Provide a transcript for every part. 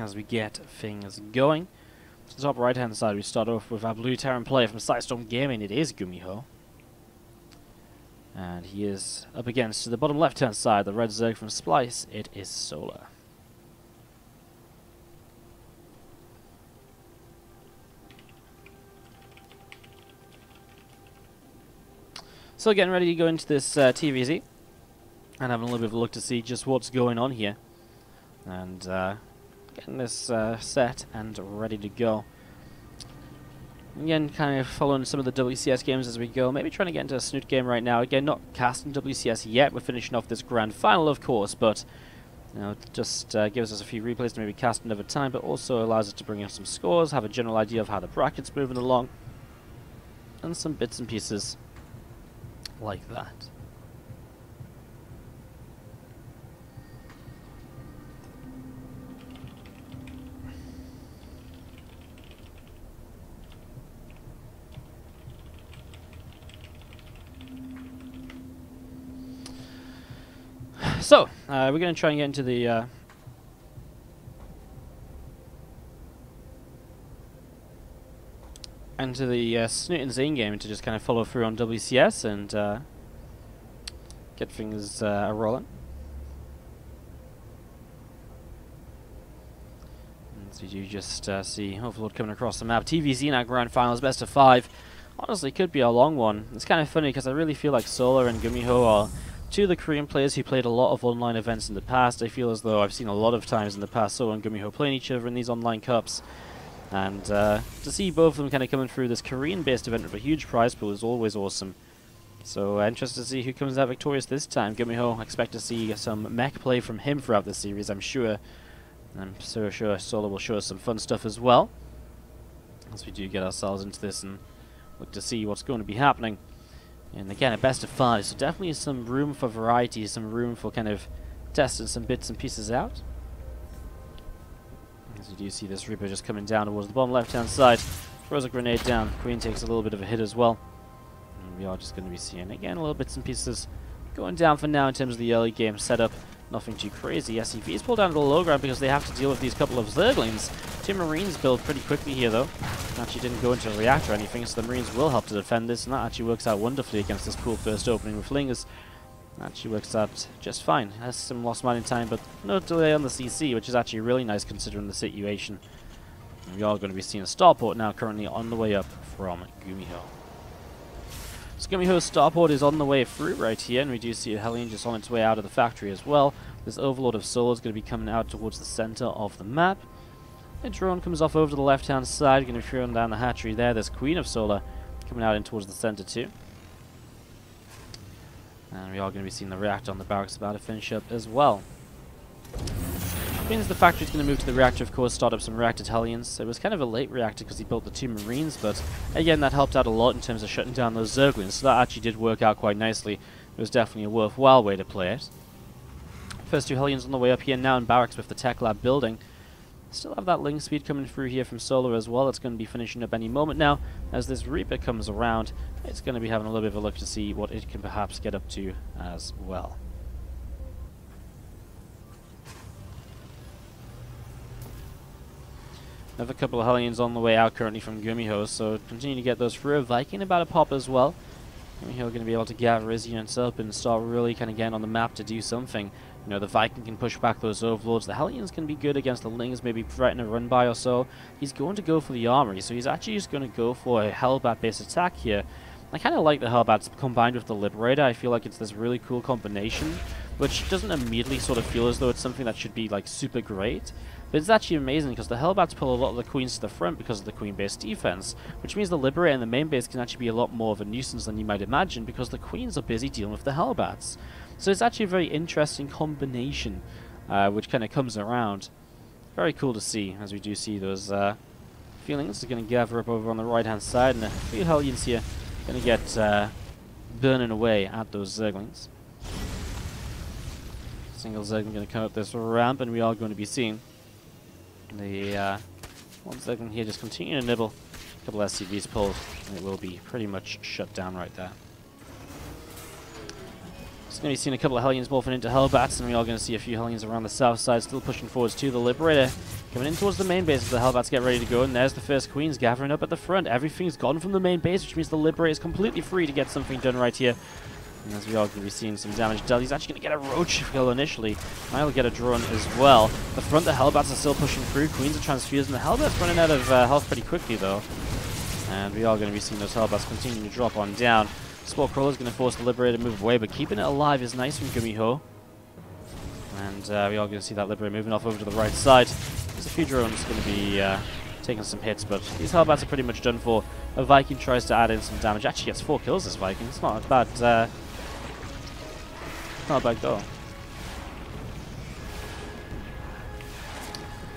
as we get things going. To the top right hand side, we start off with our blue Terran player from Sidestorm Gaming. It is GuMiho. And he is up against, to the bottom left hand side, the red Zerg from Splice. It is Solar. So getting ready to go into this TVZ and having a little bit of a look to see just what's going on here. And getting this set and ready to go. Again, kind of following some of the WCS games as we go. Maybe trying to get into a Snoot game right now. Again, not casting WCS yet. We're finishing off this grand final, of course, but you know, just gives us a few replays to maybe cast another time, but also allows us to bring in some scores, have a general idea of how the bracket's moving along, and some bits and pieces like that. So, we're going to try and get into the Snoot and Zane game to just kind of follow through on WCS and get things rolling. As we do just see Overlord coming across the map. TVZ in our grand finals, best of 5. Honestly, could be a long one. It's kind of funny because I really feel like Solar and GuMiho are two of the Korean players who played a lot of online events in the past. I feel as though I've seen a lot of times in the past Solar and GuMiho playing each other in these online cups. And to see both of them kind of coming through this Korean-based event with a huge prize pool is always awesome. So interested to see who comes out victorious this time. GuMiho, expect to see some mech play from him throughout the series, I'm sure. And I'm so sure Solar will show us some fun stuff as well, as we do get ourselves into this and look to see what's going to be happening. And again, a best of 5, so definitely some room for variety, some room for kind of testing some bits and pieces out. As you do see this Reaper just coming down towards the bottom left-hand side, throws a grenade down. Queen takes a little bit of a hit as well. And we are just going to be seeing, again, a little bits and pieces going down for now in terms of the early game setup. Nothing too crazy. SCV's pulled down to the low ground because they have to deal with these couple of Zerglings. 2 Marines build pretty quickly here, though. Actually didn't go into a reactor or anything, so the Marines will help to defend this, and that actually works out wonderfully against this cool first opening with Flingers. Actually works out just fine. Has some lost mining time, but no delay on the CC, which is actually really nice considering the situation. And we are going to be seeing a starport now currently on the way up from GuMiho. So GuMiho's starport is on the way through right here, and we do see a Hellion just on its way out of the factory as well. This Overlord of Solar is going to be coming out towards the center of the map. A drone comes off over to the left-hand side, going to be throwing down the hatchery there. There's Queen of Solar coming out in towards the center too. And we are going to be seeing the reactor on the barracks about to finish up as well. Which means the factory's going to move to the reactor, of course, start up some reactor Hellions. It was kind of a late reactor because he built the 2 Marines, but again, that helped out a lot in terms of shutting down those Zerglings, so that actually did work out quite nicely. It was definitely a worthwhile way to play it. First 2 Hellions on the way up here now in barracks with the tech lab building. Still have that link speed coming through here from Solar as well. It's going to be finishing up any moment now. As this Reaper comes around, it's going to be having a little bit of a look to see what it can perhaps get up to as well. Another couple of Hellions on the way out currently from GuMiho, so continue to get those through. Viking about to pop as well. GuMiho going to be able to gather his units up and start really kind of getting on the map to do something. You know, the Viking can push back those Overlords. The Hellions can be good against the Lings, maybe threaten a run-by or so. He's going to go for the Armory, so he's actually just going to go for a Hellbat-based attack here. I kind of like the Hellbats combined with the Liberator. I feel like it's this really cool combination, which doesn't immediately sort of feel as though it's something that should be, like, super great. But it's actually amazing because the Hellbats pull a lot of the Queens to the front because of the Queen-based defense, which means the Liberator and the main base can actually be a lot more of a nuisance than you might imagine because the Queens are busy dealing with the Hellbats. So it's actually a very interesting combination, which kind of comes around. Very cool to see, as we do see those feelings are going to gather up over on the right-hand side, and a few Hellions here going to get burning away at those Zerglings. Single Zergling going to come up this ramp, and we are going to be seeing the one Zergling here just continue to nibble. A couple SCVs pulled, and it will be pretty much shut down right there. Just going to be seeing a couple of Hellions morphing into Hellbats, and we are going to see a few Hellions around the south side still pushing forwards to the Liberator. Coming in towards the main base as the Hellbats get ready to go, and there's the first Queens gathering up at the front. Everything's gone from the main base, which means the Liberator is completely free to get something done right here. And as we are going to be seeing some damage, Deli's actually going to get a Roach kill initially. I'll get a drone as well. The front, the Hellbats are still pushing through. Queens are transfused, and the Hellbats running out of health pretty quickly, though. And we are going to be seeing those Hellbats continuing to drop on down. Spore Crawler is going to force the Liberator to move away, but keeping it alive is nice from GuMiho. And we are going to see that Liberator moving off over to the right side. There's a few drones going to be taking some hits, but these Hellbats are pretty much done for. A Viking tries to add in some damage. Actually gets 4 kills, this Viking. It's not a bad, not a bad goal.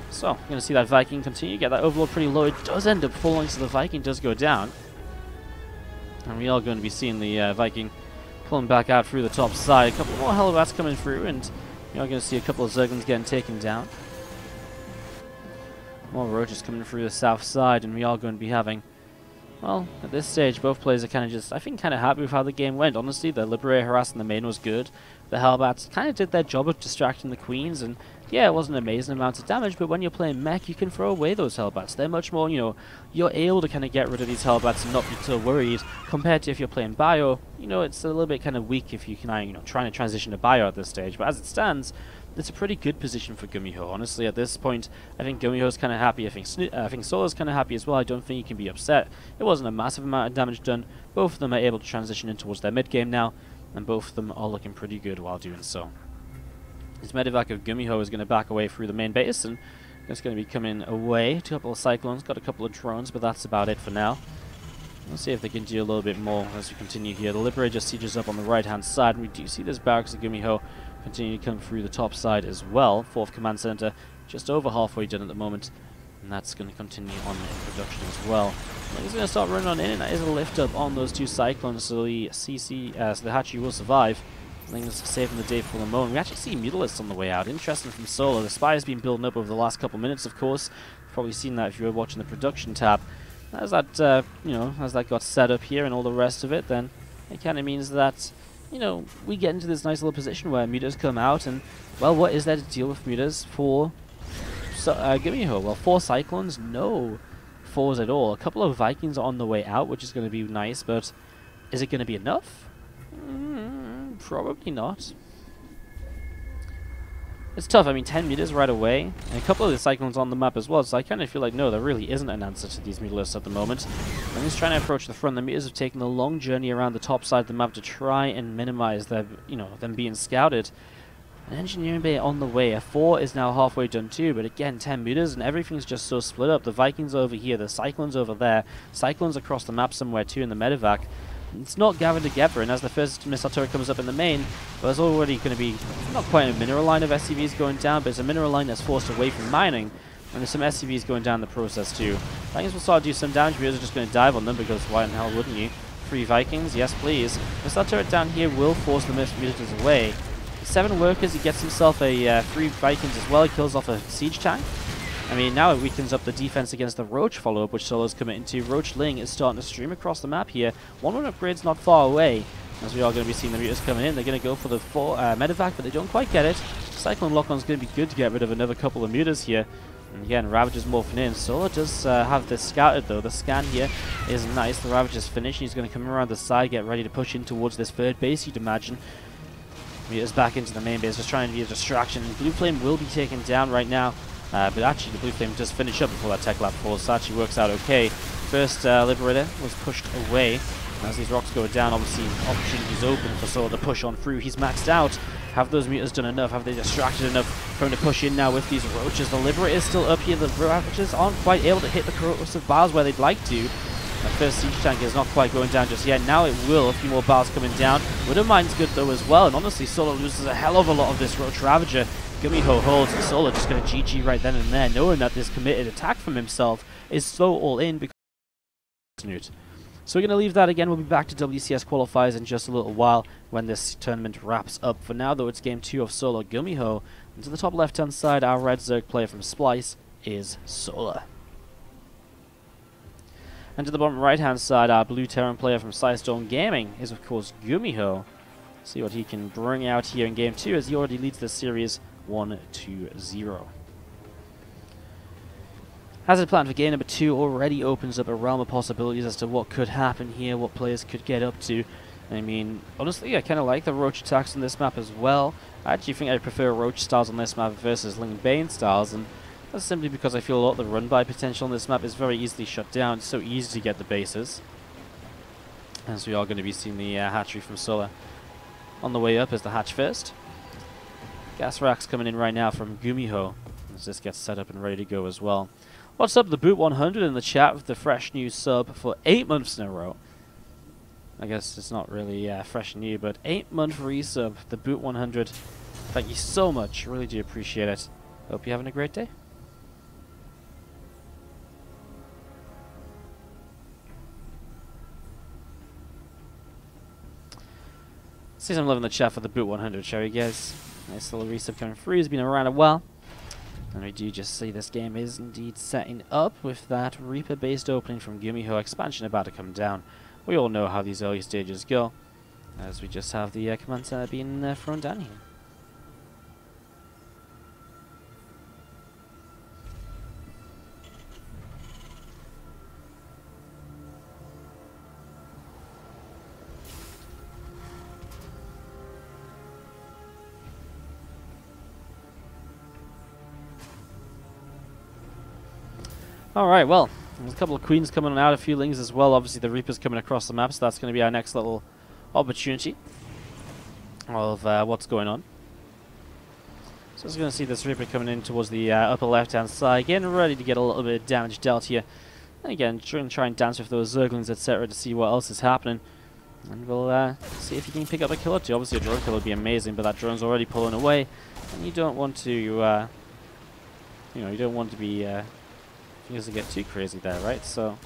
So, we're going to see that Viking continue to get that Overlord pretty low. It does end up falling, so the Viking does go down. And we are going to be seeing the Viking pulling back out through the top side. A couple more Hellbats coming through, and we are going to see a couple of Zerglings getting taken down. More Roaches coming through the south side, and we are going to be having, well, at this stage, both players are kind of just, I think, kind of happy with how the game went. Honestly, the Liberator harassing the main was good. The Hellbats kind of did their job of distracting the Queens, and yeah, it wasn't an amazing amount of damage, but when you're playing mech, you can throw away those Hellbats. They're much more, you know, you're able to kind of get rid of these Hellbats and not be so worried, compared to if you're playing Bio. You know, it's a little bit kind of weak if you can, you know, trying to transition to Bio at this stage, but as it stands, it's a pretty good position for GuMiho. Honestly, at this point, I think GuMiho's kind of happy. I think Solo's kind of happy as well. I don't think you can be upset. It wasn't a massive amount of damage done. Both of them are able to transition in towards their mid-game now, and both of them are looking pretty good while doing so. This medevac of GuMiho is going to back away through the main base, and it's going to be coming away. A couple of Cyclones, got a couple of drones, but that's about it for now. Let's see if they can do a little bit more as we continue here. The Liberator just sieges up on the right-hand side, and we do see this barracks of GuMiho continue to come through the top side as well. 4th Command Center just over halfway done at the moment, and that's going to continue on in production as well. He's going to start running on in, and that is a lift up on those 2 Cyclones, so the Hatchery will survive. Ling's saving the day for the moment. We actually see Mutalisks on the way out. Interesting from Solo. The Spy has been building up over the last couple minutes, of course. You've probably seen that if you were watching the production tab. As that, you know, as that got set up here and all the rest of it, then it kind of means that, you know, we get into this nice little position where mutas come out, and, well, what is there to deal with mutas for GuMiho? Well, 4 Cyclones? No 4s at all. A couple of Vikings are on the way out, which is going to be nice, but is it going to be enough? Probably not. It's tough. I mean, 10 meters right away, and a couple of the Cyclones on the map as well, so I kind of feel like, no, there really isn't an answer to these Mutalisks at the moment. And he's trying to approach the front. The Mutas have taken a long journey around the top side of the map to try and minimize their, you know, them being scouted. An engineering bay on the way. A 4 is now halfway done too, but again, 10 meters, and everything's just so split up. The Vikings over here, the Cyclones over there, Cyclones across the map somewhere too in the medevac. It's not gathered together, and as the first missile turret comes up in the main, well, there's already going to be not quite a mineral line of SCVs going down, but it's a mineral line that's forced away from mining, and there's some SCVs going down the process too. Vikings will start to do some damage, because they're just going to dive on them, because why in hell wouldn't you? 3 Vikings, yes please. Missile turret down here will force the mutators away. 7 workers, he gets himself a 3 Vikings as well. He kills off a siege tank. I mean, now it weakens up the defense against the Roach follow-up, which Solo's committing to. Roach Ling is starting to stream across the map here. 1-1 upgrade's not far away, as we are going to be seeing the mutators coming in. They're going to go for the 4 medevac, but they don't quite get it. Cyclone Lock-on's going to be good to get rid of another couple of mutators here. And again, Ravager's morphing in. Solo does have this scouted, though. The scan here is nice. The Ravager's finished. He's going to come around the side, get ready to push in towards this 3rd base, you'd imagine. Mutators back into the main base, just trying to be a distraction. Blue Flame will be taken down right now. But actually, the Blue Flame does finish up before that tech lab falls, so actually works out okay. First Liberator was pushed away. As these rocks go down, obviously, opportunities open for Solo to push on through. He's maxed out. Have those mutators done enough? Have they distracted enough for him to push in now with these Roaches? The Liberator is still up here. The Ravagers aren't quite able to hit the corrosive bars where they'd like to. That first siege tank is not quite going down just yet. Now it will. A few more bars coming down. Widowmine's good, though, as well. And honestly, Solo loses a hell of a lot of this Roach Ravager. GuMiho holds, and Solo just going to GG right then and there, knowing that this committed attack from himself is so all in because. So we're going to leave that again. We'll be back to WCS qualifiers in just a little while when this tournament wraps up. For now, though, it's game 2 of Solo GuMiho. And to the top left-hand side, our red Zerg player from Splice is Solar. And to the bottom right-hand side, our blue Terran player from Sidestone Gaming is, of course, GuMiho. See what he can bring out here in game 2, as he already leads the series 1-0. Hazard plan for game number 2 already opens up a realm of possibilities as to what could happen here, what players could get up to. I mean, honestly, I kind of like the Roach attacks on this map as well. I actually think I prefer Roach styles on this map versus Ling Bane styles, and that's simply because I feel a lot of the run-by potential on this map is very easily shut down. It's so easy to get the bases. As we are going to be seeing the hatchery from Solar on the way up as the hatch first. Gas racks coming in right now from GuMiho as this gets set up and ready to go as well. What's up, the Boot 100 in the chat with the fresh new sub for 8 months in a row. I guess it's not really fresh and new, but 8-month resub, the Boot 100. Thank you so much, really do appreciate it. Hope you're having a great day. See some love in the chat for the Boot 100, shall we guys? Nice little resub coming through, it's been around a while. And we do just see this game is indeed setting up with that Reaper-based opening from GuMiho expansion about to come down. We all know how these early stages go, as we just have the command center being thrown down here. Alright, well, there's a couple of Queens coming out, a few Lings as well. Obviously the Reaper's coming across the map, so that's going to be our next little opportunity of what's going on. So we're going to see this Reaper coming in towards the upper left-hand side, getting ready to get a little bit of damage dealt here. And again, try and dance with those Zerglings, etc. to see what else is happening. And we'll see if you can pick up a kill or two. Obviously a drone kill would be amazing, but that drone's already pulling away. And you don't want to, you don't want to be... doesn't get too crazy there, right? So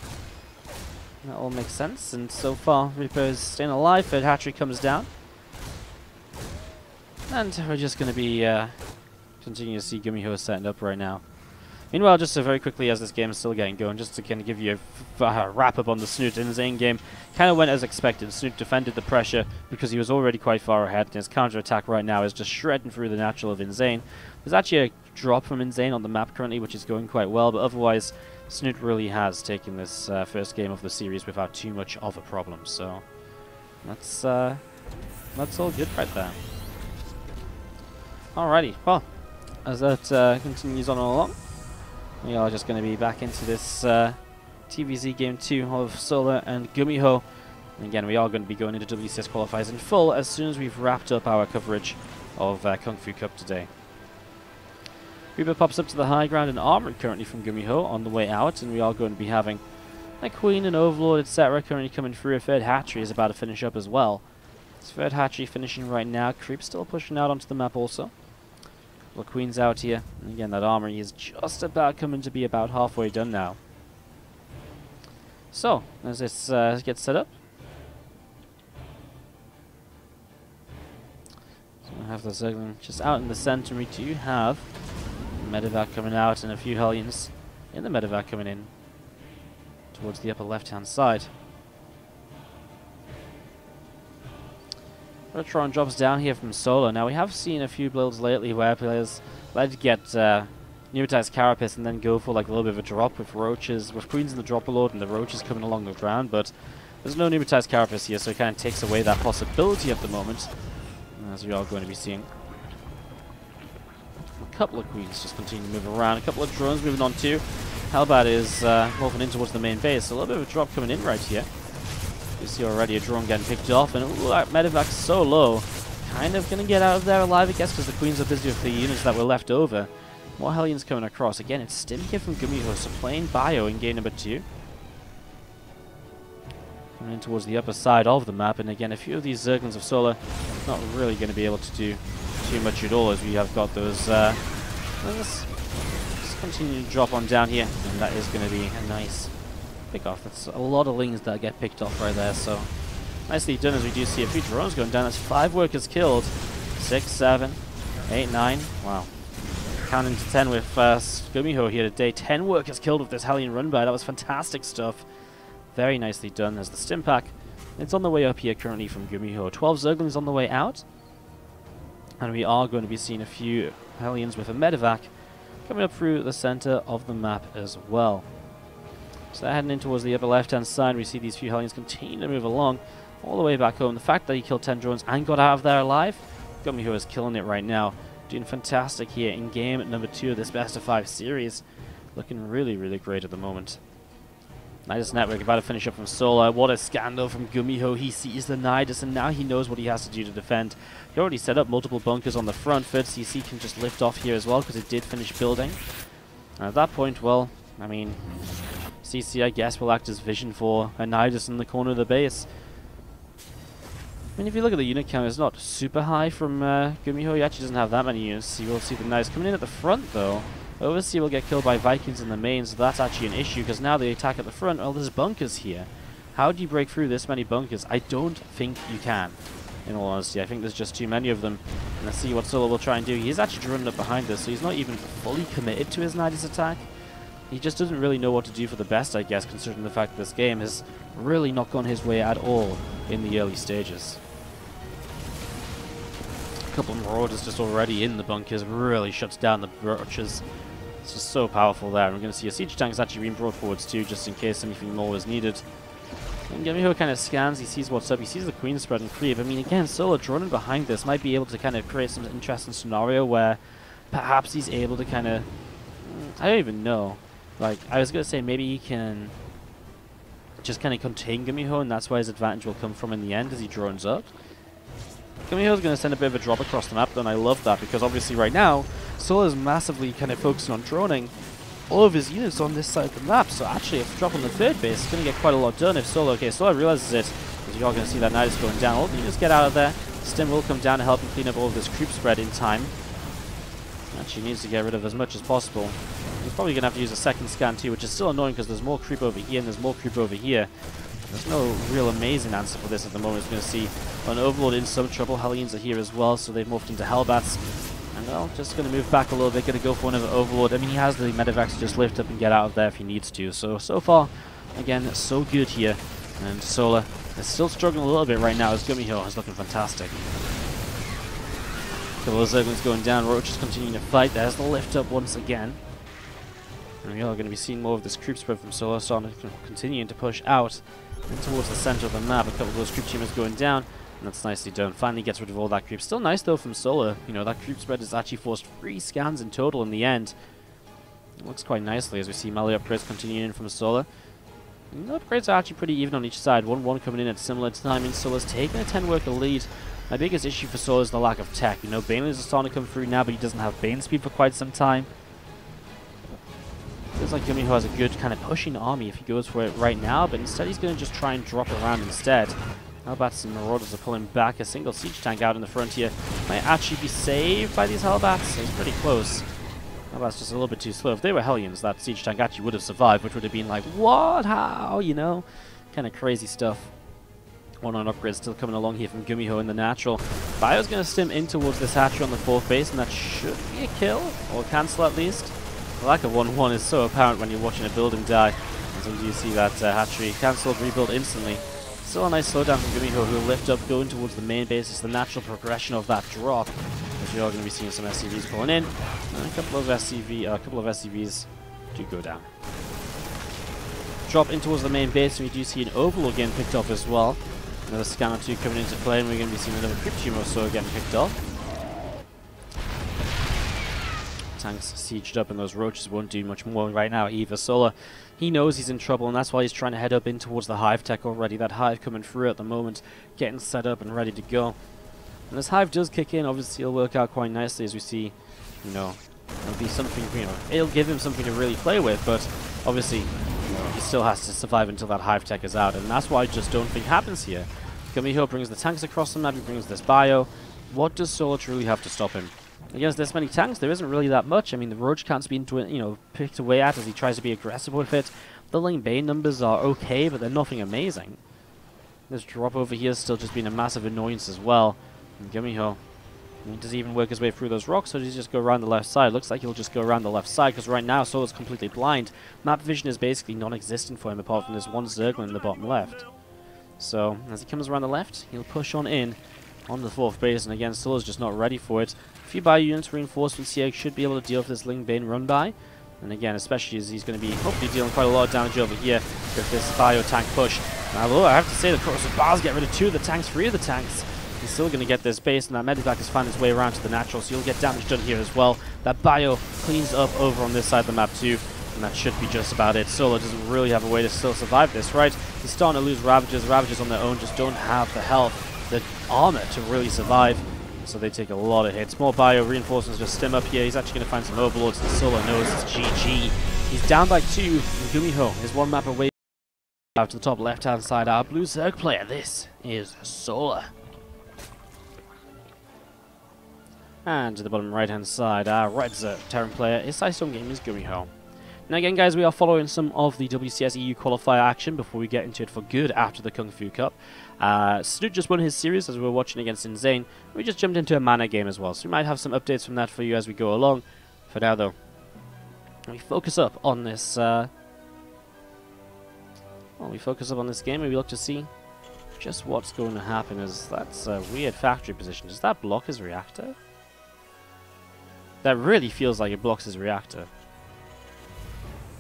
that all makes sense. And so far, Reaper is staying alive. Third hatchery comes down, and we're just going to be continuing to see GuMiho setting up right now. Meanwhile, just very quickly as this game is still getting going, just to kind of give you a wrap up on the Snoot in his aim game, kind of went as expected. Snoot defended the pressure because he was already quite far ahead, and his counter attack right now is just shredding through the natural of Insane. There's actually a drop from Insane on the map currently, which is going quite well, but otherwise Snoot really has taken this first game of the series without too much of a problem, so that's all good right there. Alrighty, well, as that continues on along, we are just going to be back into this TVZ Game 2 of Solar and GuMiho. And again, we are going to be going into WCS qualifiers in full as soon as we've wrapped up our coverage of Kung Fu Cup today. Reaper pops up to the high ground and armored currently from GuMiho on the way out, and we are going to be having a Queen and Overlord, etc. currently coming through. A third hatchery is about to finish up as well. This third hatchery finishing right now. Creep still pushing out onto the map also. The Queen's out here, and again that armory is just about coming to be about halfway done now. So, as this gets set up, so we have the Zergling just out in the center. We do have Medevac coming out and a few Hellions in the Medevac coming in towards the upper left hand side. Rotron drops down here from Solar. Now we have seen a few builds lately where players like to get Pneumatized Carapace and then go for like a little bit of a drop with Roaches, with Queens in the Dropper Lord and the Roaches coming along the ground, but there's no Pneumatized Carapace here, so it kind of takes away that possibility at the moment, as we are going to be seeing. A couple of Queens just continue to move around, a couple of drones moving on too. Hellbat is moving in towards the main base, so a little bit of a drop coming in right here. You see already a drone getting picked off, and ooh, that Medevac's so low. Kind of going to get out of there alive, I guess, because the Queens are busy with the units that were left over. More Hellions coming across. Again, it's Stim here from GuMiho, so playing Bio in game number 2. Coming in towards the upper side of the map, and again, a few of these Zerglings of Solar not really going to be able to do too much at all, as we have got those... let's continue to drop on down here, and that is going to be a nice pick off. That's a lot of Lings that get picked off right there, so nicely done, as we do see a few drones going down. That's 5 workers killed. 6, 7, 8, 9. Wow. Counting to 10 with GuMiho here today. 10 workers killed with this Hellion run by. That was fantastic stuff. Very nicely done. As the Stim Pack, it's on the way up here currently from GuMiho. 12 Zerglings on the way out. And we are going to be seeing a few Hellions with a Medevac coming up through the center of the map as well. So they're heading in towards the upper left-hand side. We see these few Hellions continue to move along all the way back home. The fact that he killed 10 drones and got out of there alive, GuMiho is killing it right now. Doing fantastic here in game number 2 of this best of 5 series. Looking really, really great at the moment. Nidus Network about to finish up from Solar. What a scandal from GuMiho. He sees the Nidus and now he knows what he has to do to defend. He already set up multiple bunkers on the front. Third CC can just lift off here as well because it did finish building. And at that point, well, I mean, CC I guess will act as vision for a Nidus in the corner of the base. I mean, if you look at the unit count, it's not super high from GuMiho. He actually doesn't have that many units. You will see the Nidus coming in at the front though. Overseer will get killed by Vikings in the main, so that's actually an issue, because now they attack at the front. Well, there's bunkers here. How do you break through this many bunkers? I don't think you can, in all honesty. I think there's just too many of them. And let's see what Solo will try and do. He's actually running up behind this, so he's not even fully committed to his Nidus attack. He just doesn't really know what to do for the best, I guess, considering the fact that this game has really not gone his way at all in the early stages. A couple of Marauders just already in the bunkers really shuts down the roaches. It's just so powerful there. We're going to see a siege tank is actually being brought forwards too, just in case anything more is needed. And GuMiho kind of scans, he sees what's up, he sees the Queen spread and creep. I mean, again, Solo droning behind this might be able to kind of create some interesting scenario where perhaps he's able to kind of, I don't even know. Like, I was going to say maybe he can just kind of contain GuMiho, and that's where his advantage will come from in the end as he drones up. GuMiho's going to send a bit of a drop across the map, though, and I love that, because obviously right now, Solo is massively kind of focusing on droning all of his units on this side of the map, so actually if drop on the third base, it's going to get quite a lot done if Solo, okay, Solo realizes it, because you're all going to see that Nidus going down. All the units get out of there, Stim will come down to help him clean up all of this creep spread in time. Actually needs to get rid of as much as possible. He's probably going to have to use a second scan too, which is still annoying because there's more creep over here and there's more creep over here. There's no real amazing answer for this at the moment. It's going to see an Overlord in some trouble. Hellions are here as well, so they've morphed into Hellbats. And well, just going to move back a little bit, going to go for another Overlord. I mean, he has the Medivacs to just lift up and get out of there if he needs to. So far, again, so good here. And Solar is still struggling a little bit right now as GuMiho is looking fantastic. A couple of Zerglings going down, Roaches continuing to fight. There's the lift up once again. And we are going to be seeing more of this creep spread from Solar, starting to continuing to push out and towards the center of the map. A couple of those creep teamers going down, and that's nicely done. Finally gets rid of all that creep. Still nice though from Solar. You know, that creep spread has actually forced 3 scans in total in the end. It looks quite nicely as we see melee upgrades continuing in from Solar. And the upgrades are actually pretty even on each side. 1-1 coming in at similar timing. Solar's taking a 10-worker lead. My biggest issue for Solar is the lack of tech. You know, Banelings are starting to come through now, but he doesn't have Bane speed for quite some time. Feels like GuMiho has a good kind of pushing army if he goes for it right now, but instead he's going to just try and drop around instead. Hellbats and Marauders are pulling back. A single siege tank out in the front here might actually be saved by these Hellbats. He's pretty close. Hellbats just a little bit too slow. If they were Hellions, that siege tank actually would have survived, which would have been like, what? How? You know? Kind of crazy stuff. 1-on upgrade still coming along here from GuMiho in the natural. Bio's going to stim in towards this hatchery on the 4th base, and that should be a kill, or cancel at least. The lack of 1-1 is so apparent when you're watching a building die. As you see that hatchery cancelled, rebuild instantly. Still a nice slowdown from GuMiho, who will lift up, going towards the main base. It's the natural progression of that drop. As you're going to be seeing some SCVs pulling in, and a couple of SCVs do go down. Drop in towards the main base, and we do see an Overlord getting picked up as well. Another scanner 2 coming into play, and we're going to be seeing another creep team or so getting picked up. Tanks sieged up, and those Roaches won't do much more right now either. Solar, he knows he's in trouble, and that's why he's trying to head up in towards the Hive tech already. That Hive coming through at the moment, getting set up and ready to go. And this Hive does kick in, obviously it'll work out quite nicely as we see, you know, it'll be something, you know, it'll give him something to really play with, but obviously, you know, he still has to survive until that Hive tech is out, and that's why I just don't think happens here. GuMiho brings the tanks across the map, he brings this bio. What does Solar truly have to stop him? Against this many tanks, there isn't really that much. I mean, the Roach can't be, you know, picked away at as he tries to be aggressive with it. The lane Bane numbers are okay, but they're nothing amazing. This drop over here is still just being a massive annoyance as well. And GuMiho, I mean, does he even work his way through those rocks, or does he just go around the left side? Looks like he'll just go around the left side, because right now Solar's completely blind. Map vision is basically non-existent for him, apart from this one Zergling in the bottom left. So, as he comes around the left, he'll push on in. on the 4th base, and again, Solo's just not ready for it. A few bio units, reinforcements here should be able to deal with this Ling Bane run by. And again, especially as he's going to be hopefully dealing quite a lot of damage over here with this bio tank push. Now, although I have to say the corrosive bars get rid of 2 of the tanks, 3 of the tanks. He's still going to get this base, and that medivac has found its way around to the natural, so you'll get damage done here as well. That bio cleans up over on this side of the map too, and that should be just about it. Solo doesn't really have a way to still survive this, right? He's starting to lose Ravagers. Ravagers on their own just don't have the health, the armor to really survive, so they take a lot of hits. More bio reinforcements just stim up here. He's actually going to find some overlords, and Solo knows it's GG. He's down by 2, and GuMiho is 1 map away. Out to the top left-hand side, our blue Zerg player. This is Solo. And to the bottom right-hand side, our red Zerg Terran player is Sidestone Gaming's GuMiho. Now again, guys, we are following some of the WCS EU qualifier action before we get into it for good after the Kung Fu Cup. Snoot just won his series as we were watching against Insane. We just jumped into a mana game as well, so we might have some updates from that for you as we go along. For now, though, we focus up on this. We focus up on this game and we look to see just what's going to happen. As that's a weird factory position. Does that block his reactor? That really feels like it blocks his reactor.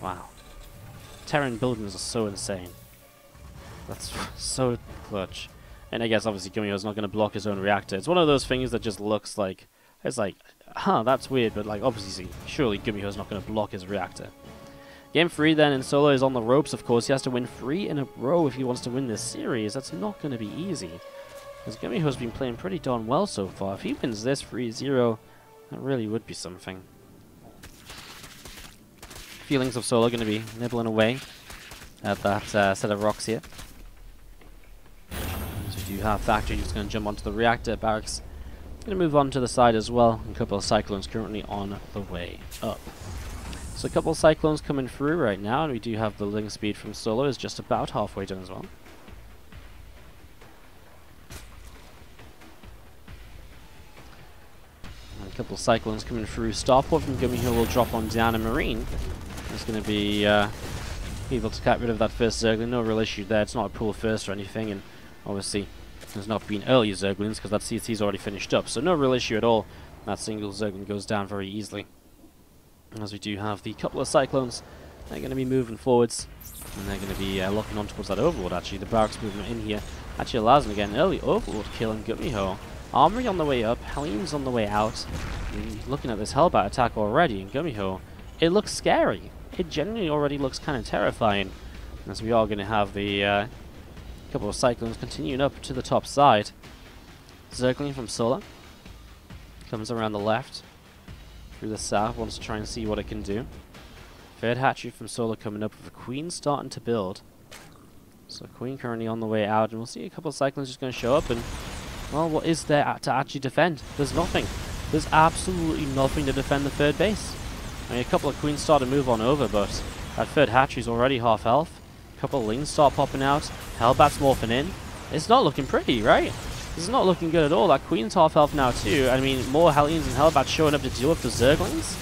Wow. Terran buildings are so insane. That's so clutch. And I guess obviously GuMiho's not going to block his own reactor. It's one of those things that just looks like, it's like, huh, that's weird, but like obviously, surely GuMiho's not going to block his reactor. Game 3 then, and Solo is on the ropes, of course. He has to win 3 in a row if he wants to win this series. That's not going to be easy, because GuMiho's been playing pretty darn well so far. If he wins this 3-0, that really would be something. Feelings of Solo going to be nibbling away at that set of rocks here. So we do have Factory just going to jump onto the reactor barracks. Going to move on to the side as well. A couple of Cyclones currently on the way up. So a couple of Cyclones coming through right now, and we do have the Ling speed from Solo is just about halfway done as well. And a couple of Cyclones coming through. Starport from GuMiho will drop on down, and Marine is going to be able to get rid of that first Zergling. No real issue there. It's not a pull first or anything, and obviously there's not been early Zerglings because that CC's already finished up. So no real issue at all. That single Zergling goes down very easily. As we do have the couple of Cyclones, they're going to be moving forwards, and they're going to be locking on towards that Overlord. Actually, the barracks movement in here actually allows them to get an early Overlord kill in GuMiho. Armory on the way up, Hellion's on the way out. And looking at this Hellbat attack already in GuMiho, it looks scary. It genuinely already looks kind of terrifying. As we are going to have the couple of Cyclones continuing up to the top side. Zergling from Solo comes around the left. Through the south, wants to try and see what it can do. Third hatchery from Solo coming up with a Queen starting to build. So Queen currently on the way out, and we'll see a couple of Cyclones just going to show up, and well, what is there to actually defend? There's nothing. There's absolutely nothing to defend the third base. I mean, a couple of Queens start to move on over, but that third hatchery's already half health. A couple of Lings start popping out. Hellbat's morphing in. It's not looking pretty, right? This is not looking good at all. That Queen's half health now too. I mean, more Hellions and Hellbats showing up to deal with the Zerglings.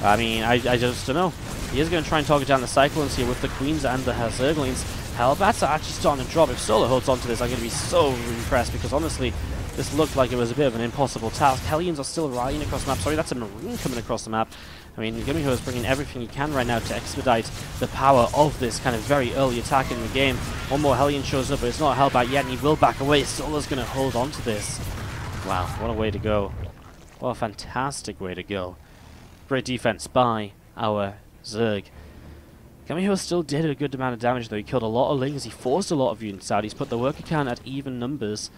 I mean, I just don't know. He is going to try and target down the Cyclones here with the Queens and the Zerglings. Hellbats are actually starting to drop. If Solo holds on to this, I'm going to be so impressed, because honestly, this looked like it was a bit of an impossible task. Hellions are still rallying across the map. Sorry, that's a Marine coming across the map. I mean, GuMiho is bringing everything he can right now to expedite the power of this kind of very early attack in the game. One more Hellion shows up, but it's not a Hellbat yet, and he will back away. Solo's going to hold on to this. Wow, what a way to go. What a fantastic way to go. Great defense by our Zerg. GuMiho still did a good amount of damage, though. He killed a lot of Lings, he forced a lot of units out, he's put the worker count at even numbers.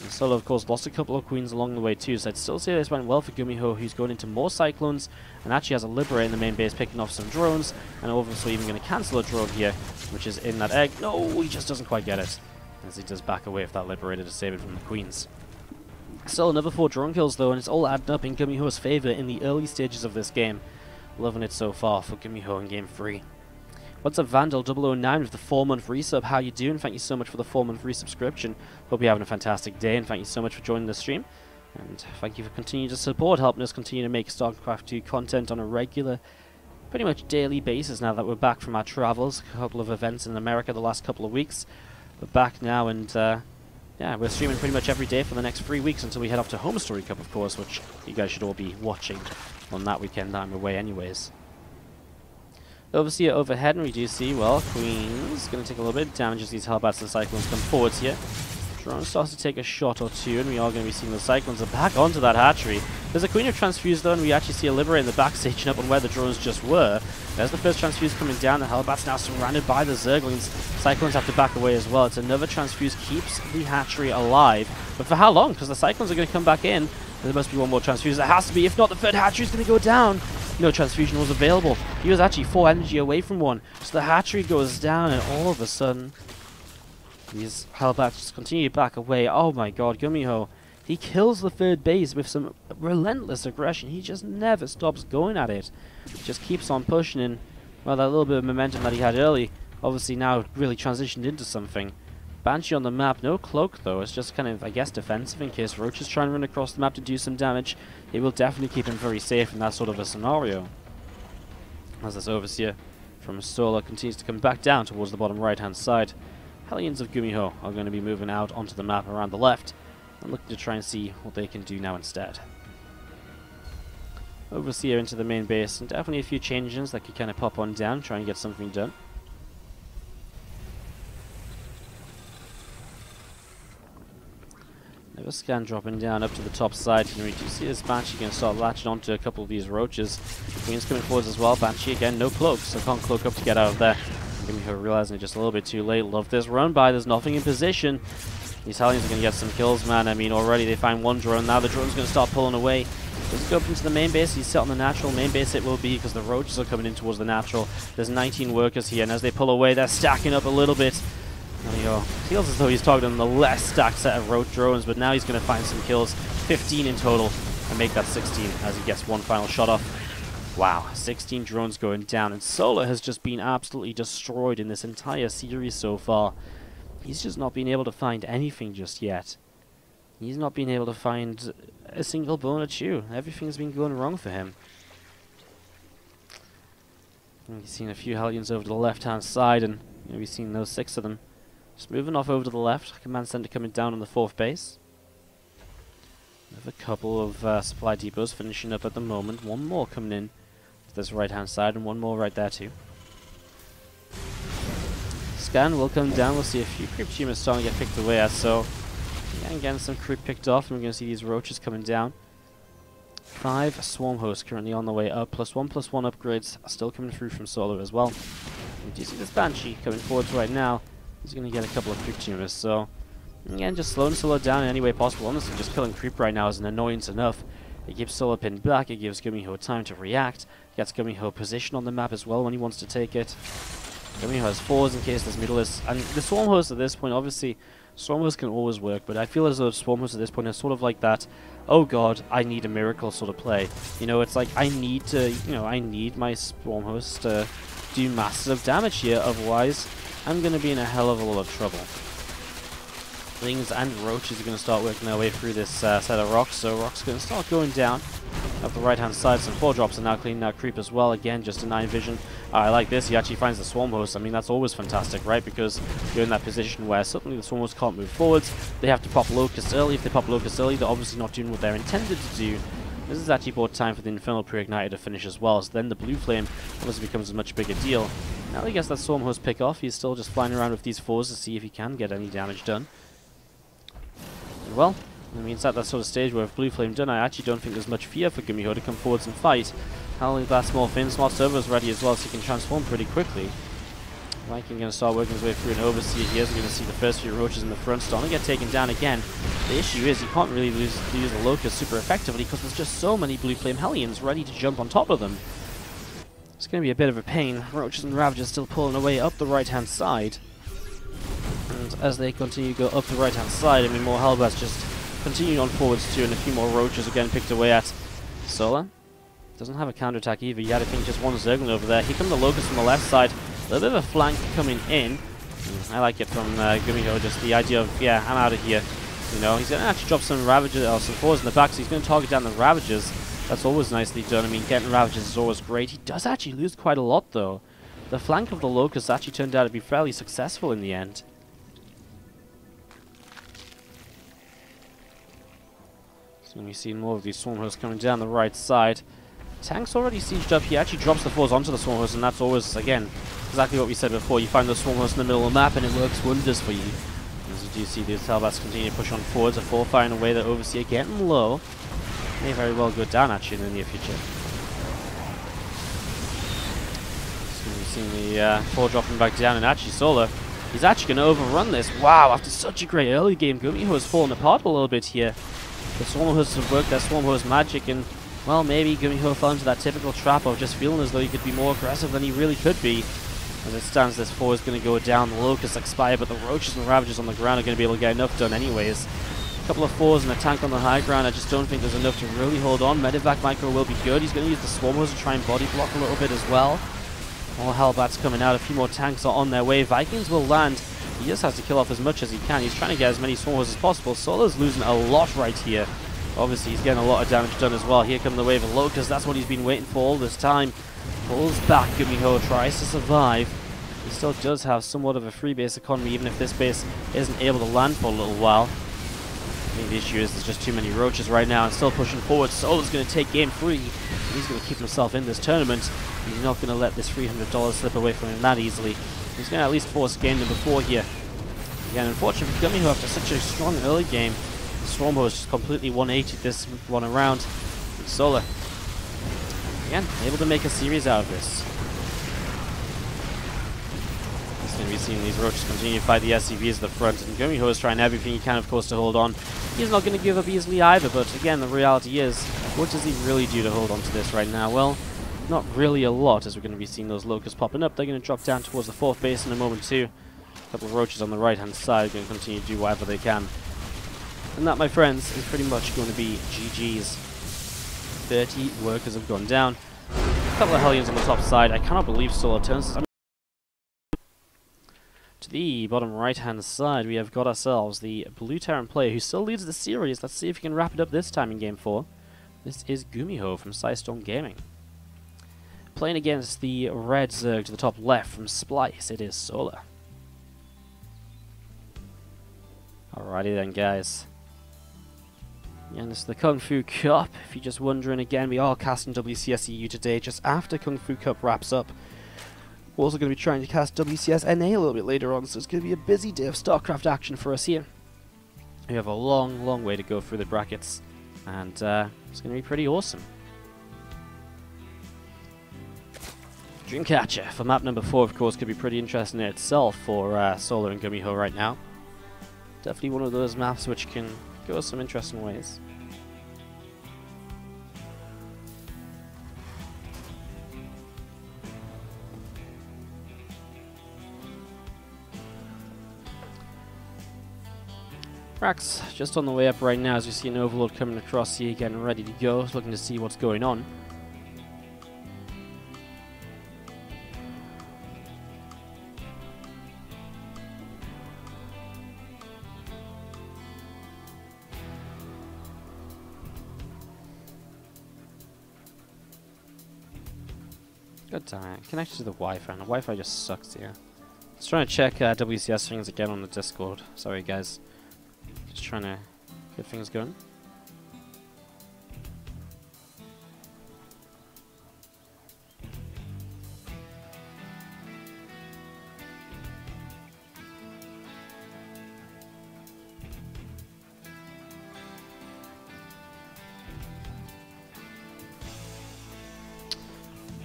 And Solo, of course, lost a couple of Queens along the way too, so I'd still say this went well for GuMiho, who's going into more Cyclones, and actually has a Liberator in the main base, picking off some drones, and obviously even going to cancel a drone here, which is in that egg. No, he just doesn't quite get it, as he does back away with that Liberator to save it from the Queens. Still another 4 drone kills, though, and it's all adding up in GuMiho's favor in the early stages of this game. Loving it so far for GuMiho in Game 3. What's up, Vandal009 with the 4-month resub? How you doing? Thank you so much for the 4-month resubscription. Hope you're having a fantastic day, and thank you so much for joining the stream. And thank you for continuing to support, helping us continue to make StarCraft 2 content on a regular, pretty much daily basis now that we're back from our travels. A couple of events in America the last couple of weeks. We're back now, and yeah, we're streaming pretty much every day for the next 3 weeks until we head off to Home Story Cup, of course, which you guys should all be watching on that weekend that I'm away anyways. Overseer overhead, and we do see, well, Queen's going to take a little bit of damage as these Hellbats and Cyclones come forwards here. Drone starts to take a shot or two, and we are going to be seeing the Cyclones are back onto that hatchery. There's a Queen of Transfuse though, and we actually see a Liberator in the back staging up on where the drones just were. There's the first Transfuse coming down, the Hellbats now surrounded by the Zerglings. Cyclones have to back away as well. It's another Transfuse, keeps the hatchery alive. But for how long? Because the Cyclones are going to come back in. There must be one more Transfuse. There has to be, if not the third hatchery is going to go down. No transfusion was available. He was actually 4 energy away from one. So the hatchery goes down, and all of a sudden, these Hellbats continue to back away. Oh my god, GuMiho. He kills the third base with some relentless aggression. He just never stops going at it. Just keeps on pushing, and well, that little bit of momentum that he had early, obviously now really transitioned into something. Banshee on the map, no cloak though. It's just kind of, I guess, defensive in case Roach is trying to run across the map to do some damage. It will definitely keep him very safe in that sort of a scenario. As this Overseer from Solar continues to come back down towards the bottom right hand side. Hellions of GuMiho are going to be moving out onto the map around the left and looking to try and see what they can do now instead. Overseer into the main base, and definitely a few changes that could kind of pop on down, try and get something done. Another scan dropping down up to the top side, and we do see this Banshee going to start latching onto a couple of these Roaches. Queen's coming forwards as well. Banshee again, no cloak, so can't cloak up to get out of there. GuMiho realizing it just a little bit too late. Love this run by, there's nothing in position. These Hellions are going to get some kills, man. I mean, already they find one drone, now the drone's going to start pulling away. Let's go up into the main base. He's set on the natural. Main base it will be because the Roaches are coming in towards the natural. There's 19 workers here, and as they pull away, they're stacking up a little bit. Feels as though he's targeting the less stacked set of Roach drones, but now he's going to find some kills. 15 in total, and make that 16 as he gets one final shot off. Wow, 16 drones going down, and Solar has just been absolutely destroyed in this entire series so far. He's just not been able to find anything just yet. He's not been able to find a single bone to chew. Everything's been going wrong for him. And we've seen a few Hellions over to the left-hand side, and we've seen those 6 of them. Just moving off over to the left. Command center coming down on the 4th base. We have a couple of supply depots finishing up at the moment. One more coming in to this right-hand side, and one more right there too. Scan will come down. We'll see a few creep tumors starting to get picked away at, so yeah, getting some creep picked off, and we're going to see these Roaches coming down. 5 Swarm hosts currently on the way up, +1/+1 upgrades are still coming through from Solar as well. And do you see this Banshee coming forwards right now? He's going to get a couple of creep tumors, so again, just slowing Solar down in any way possible. Honestly, just killing creep right now is an annoyance enough. It keeps Solar pinned back, it gives GuMiho time to react, it gets GuMiho position on the map as well when he wants to take it. GuMiho has 4s in case there's middleists, and the Swarm host at this point, obviously, Swarm host can always work, but I feel as though Swarm host at this point is sort of like that, oh god, I need a miracle sort of play. You know, it's like, I need to, I need my Swarm host to do massive damage here, otherwise I'm going to be in a hell of a lot of trouble. Things and Roaches are going to start working their way through this set of rocks, so rocks are going to start going down. Up the right hand side, some 4-drops are now cleaning out creep as well. Again, just a 9 vision. I like this, he actually finds the Swarm host. I mean, that's always fantastic, right? Because you're in that position where suddenly the Swarm host can't move forwards. They have to pop Locust early. If they pop Locust early, they're obviously not doing what they're intended to do. This is actually bought time for the Infernal Pre-Igniter to finish as well, so then the Blue Flame obviously becomes a much bigger deal. Now he gets that Swarm host pick off, he's still just flying around with these 4s to see if he can get any damage done. And well, I mean, it's at that sort of stage where with Blue Flame done, I actually don't think there's much fear for GuMiho to come forwards and fight. Howling that small fin, Smart Servo is ready as well, so he can transform pretty quickly. Viking going to start working his way through an Overseer here, so we're going to see the first few Roaches in the front starting to get taken down again. The issue is you can't really use the Locust super effectively because there's just so many Blue Flame Hellions ready to jump on top of them. It's going to be a bit of a pain. Roaches and Ravagers still pulling away up the right-hand side. And as they continue to go up the right-hand side, I mean, more Hellbats just continuing on forwards too, and a few more Roaches again picked away at. Solar doesn't have a counterattack either. You had to think just one Zergling over there. Here come the Locust from the left side. A little bit of a flank coming in. I like it from GuMiho, just the idea of, yeah, I'm out of here. He's going to actually drop some Ravagers, or some 4s in the back, so he's going to target down the Ravagers. That's always nicely done. I mean, getting Ravagers is always great. He does actually lose quite a lot, though. The flank of the Locust actually turned out to be fairly successful in the end. And we see more of these swarm hosts coming down the right side. Tank's already sieged up. He actually drops the fours onto the swarm host, and that's always, again, exactly what we said before. You find the swarm host in the middle of the map, and it works wonders for you. As you do see these Talbats continue to push on forwards, a 4-fire in a way that Overseer getting low. May very well go down, actually, in the near future. So we've seen the 4 dropping back down, and actually Solar, he's actually going to overrun this. Wow, after such a great early game, GuMiho has fallen apart a little bit here. The swarm hosts have worked their swarm host magic, and well, maybe GuMiho fell into that typical trap of just feeling as though he could be more aggressive than he really could be. As it stands, this 4 is going to go down, the Locusts expire, but the Roaches and Ravagers on the ground are going to be able to get enough done anyways. A couple of 4s and a tank on the high ground, I just don't think there's enough to really hold on. Medivac Micro will be good, he's going to use the Swarm Host to try and body block a little bit as well. More Hellbats coming out, a few more tanks are on their way. Vikings will land, he just has to kill off as much as he can. He's trying to get as many Swarm Hosts as possible. Solar's losing a lot right here. Obviously, he's getting a lot of damage done as well. Here come the wave of Locusts. That's what he's been waiting for all this time. Pulls back. GuMiho tries to survive. He still does have somewhat of a free base economy, even if this base isn't able to land for a little while. I think the issue is there's just too many Roaches right now and still pushing forward. Solar's going to take game 3. He's going to keep himself in this tournament. He's not going to let this $300 slip away from him that easily. He's going to at least force game number 4 here. Again, unfortunately for GuMiho, after such a strong early game, Swarm Host just completely 180'd this one around. And Solar, again, able to make a series out of this. He's going to be seeing these Roaches continue to fight the SCVs at the front, and GuMiho is trying everything he can, of course, to hold on. He's not going to give up easily either, but again, the reality is, what does he really do to hold on to this right now? Well, not really a lot, as we're going to be seeing those Locusts popping up. They're going to drop down towards the 4th base in a moment too. A couple of Roaches on the right-hand side are going to continue to do whatever they can. And that, my friends, is pretty much going to be GG's. 30 workers have gone down. A couple of Hellions on the top side. I cannot believe Solar turns this. To the bottom right-hand side, we have got ourselves the Blue Terran player who still leads the series. Let's see if he can wrap it up this time in Game 4. This is GuMiho from Psystorm Gaming. Playing against the Red Zerg to the top left from Splice, it is Solar. Alrighty then, guys. And this is the Kung Fu Cup. If you're just wondering, again, we are casting WCS EU today, just after Kung Fu Cup wraps up. We're also going to be trying to cast WCS NA a little bit later on, so it's going to be a busy day of StarCraft action for us here. We have a long, long way to go through the brackets, and it's going to be pretty awesome. Dreamcatcher for map number 4, of course, could be pretty interesting in itself for Solar and GuMiho right now. Definitely one of those maps which can go some interesting ways. Rax just on the way up right now as we see an Overlord coming across here, getting ready to go, looking to see what's going on. Good time. Connected to the Wi-Fi, and the Wi-Fi just sucks here. Let's try and check WCS things again on the Discord. Sorry guys. Just trying to get things going.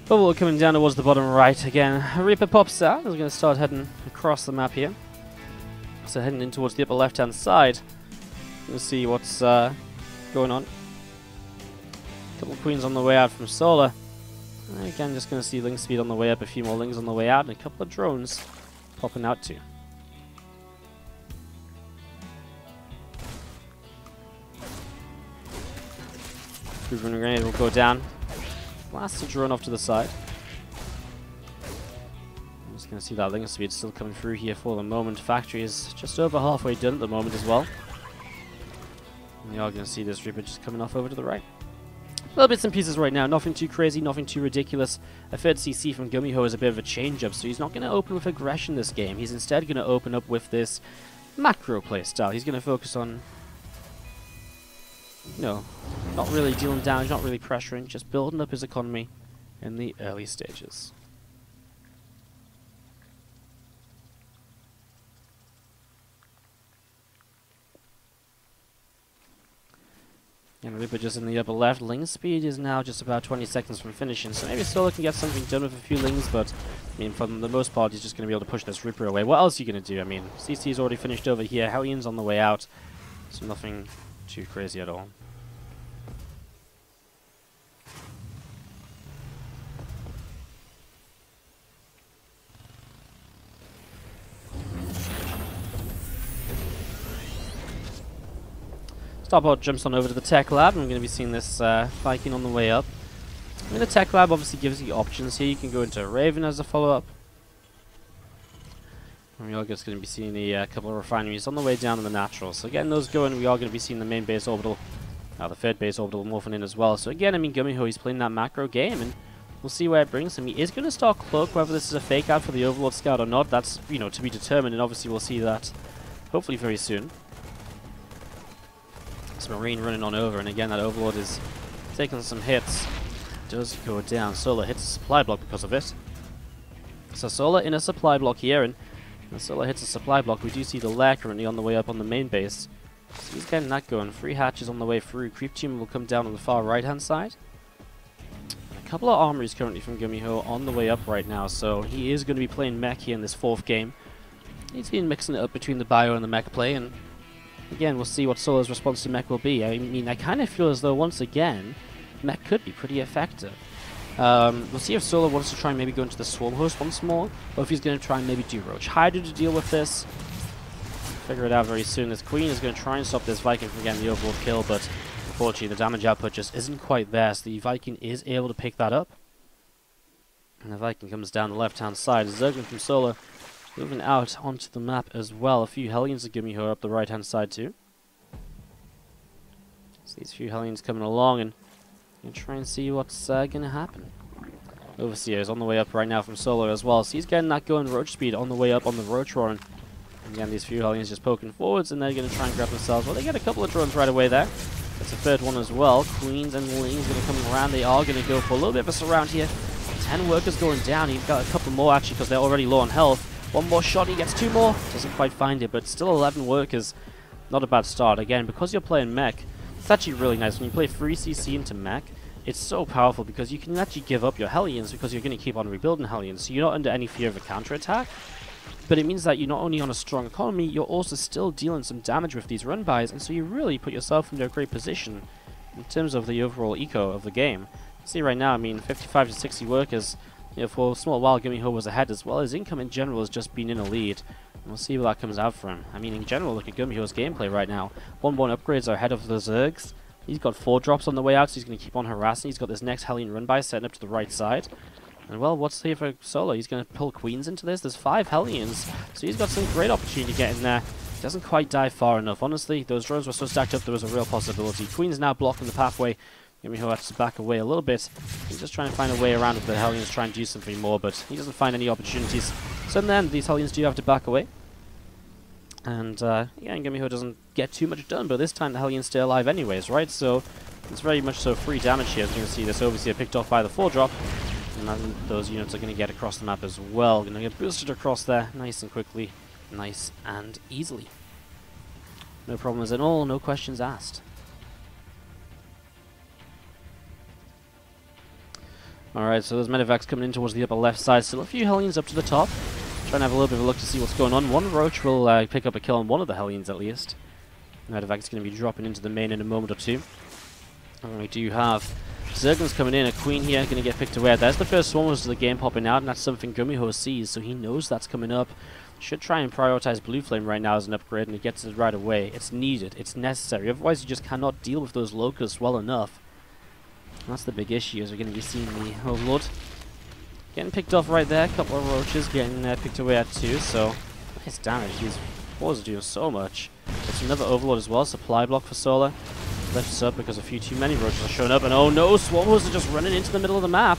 Bubble coming down towards the bottom right again. Reaper pops out. We're going to start heading across the map here. So heading in towards the upper left-hand side. We'll see what's going on. Couple of Queens on the way out from Solar. And again, just going to see Ling Speed on the way up, a few more Lings on the way out, and a couple of drones popping out too. Proven Grenade will go down. Blast the drone off to the side. I'm just going to see that Ling Speed still coming through here for the moment. Factory is just over halfway done at the moment as well. And we are going to see this Reaper just coming off over to the right. Little bits and pieces right now, nothing too crazy, nothing too ridiculous. A third CC from GuMiho is a bit of a change-up, so he's not going to open with aggression this game. He's instead going to open up with this macro play style. He's going to focus on you know, not really dealing damage, not really pressuring, just building up his economy in the early stages. And Reaper just in the upper left. Ling speed is now just about 20 seconds from finishing, so maybe Solar can get something done with a few Lings, but I mean, for the most part, he's just going to be able to push this Reaper away. What else are you going to do? I mean, CC's already finished over here. Hellions on the way out, so nothing too crazy at all. Starport jumps on over to the tech lab, and we're going to be seeing this Viking on the way up. I mean, the tech lab obviously gives you options here. You can go into Raven as a follow-up. And we are just going to be seeing a couple of refineries on the way down in the natural. So getting those going, we are going to be seeing the main base orbital, the third base orbital morphing in as well. So again, I mean, GuMiho, he's playing that macro game, and we'll see where it brings him. He is going to start Cloak, whether this is a fake out for the Overlord Scout or not. That's, you know, to be determined, and obviously we'll see that hopefully very soon. This Marine running on over, and again, that Overlord is taking some hits. Does go down. Solar hits a supply block because of it. So Solar in a supply block here, and when Solar hits a supply block, we do see the Lair currently on the way up on the main base. So he's getting that going. 3 hatches on the way through. Creep Team will come down on the far right-hand side. And a couple of armories currently from GuMiho on the way up right now, so he is going to be playing mech here in this 4th game. He's been mixing it up between the bio and the mech play, and again, we'll see what Solar's response to mech will be. I mean, I kind of feel as though, once again, mech could be pretty effective. We'll see if Solar wants to try and maybe go into the Swarm Host once more, or if he's going to try and maybe do Roach Hydra to deal with this. Figure it out very soon. This Queen is going to try and stop this Viking from getting the Overlord kill, but unfortunately the damage output just isn't quite there, so the Viking is able to pick that up. And the Viking comes down the left-hand side. Zerglin from Solar moving out onto the map as well. A few Hellions of GuMiho up the right-hand side too. So these few Hellions coming along, and you try and see what's going to happen. Overseer is on the way up right now from Solar as well, so he's getting that going Roach speed on the way up on the Roach Roar. And again, these few Hellions just poking forwards, and they're going to try and grab themselves. Well, they get a couple of drones right away there. That's a third one as well. Queens and Lings going to come around. They are going to go for a little bit of a surround here. 10 workers going down. He's got a couple more actually because they're already low on health. One more shot, he gets 2 more. Doesn't quite find it, but still 11 workers. Not a bad start. Again, because you're playing mech, it's actually really nice. When you play 3 CC into mech, it's so powerful because you can actually give up your Hellions because you're going to keep on rebuilding Hellions. So you're not under any fear of a counterattack. But it means that you're not only on a strong economy, you're also still dealing some damage with these run-bys. And so you really put yourself into a great position in terms of the overall eco of the game. See right now, I mean, 55 to 60 workers. You know, for a small while, GuMiho was ahead as well. His income in general has just been in a lead. And we'll see what that comes out for him. I mean, in general, look at GuMiho's gameplay right now. 1-1 upgrades are ahead of the Zergs. He's got 4 drops on the way out, so he's going to keep on harassing. He's got this next Hellion run-by setting up to the right side. And well, what's here for Solo? He's going to pull Queens into this. There's 5 Hellions, so he's got some great opportunity to get in there. Doesn't quite dive far enough. Honestly, those drones were so stacked up, there was a real possibility. Queen's now blocking the pathway. GuMiho has to back away a little bit. He's just trying to find a way around if the Hellions try and do something more, but he doesn't find any opportunities. So in the end, these Hellions do have to back away. And yeah, GuMiho doesn't get too much done, but this time the Hellions stay alive anyways, right? So it's very much so free damage here. As you can see, this Overseer picked off by the 4-drop. And then those units are going to get across the map as well. Going to get boosted across there nice and quickly, nice and easily. No problems at all, no questions asked. Alright, so there's medevacs coming in towards the upper left side. Still a few Hellions up to the top. Trying to have a little bit of a look to see what's going on. One Roach will pick up a kill on one of the Hellions at least. Medevac's going to be dropping into the main in a moment or two. And we do have Zerglins coming in. A Queen here going to get picked away. There's the first Swarmers of the game popping out, and that's something GuMiho sees, so he knows that's coming up. Should try and prioritize Blue Flame right now as an upgrade, and he gets it right away. It's needed. It's necessary. Otherwise, you just cannot deal with those locusts well enough. And that's the big issue, as we're going to be seeing the Overlord getting picked off right there. A couple of Roaches getting picked away at 2, so nice damage. These balls are doing so much. There's another Overlord as well. Supply block for Solar. Lifts up because a few too many Roaches are showing up, and oh no, Swarmers are just running into the middle of the map.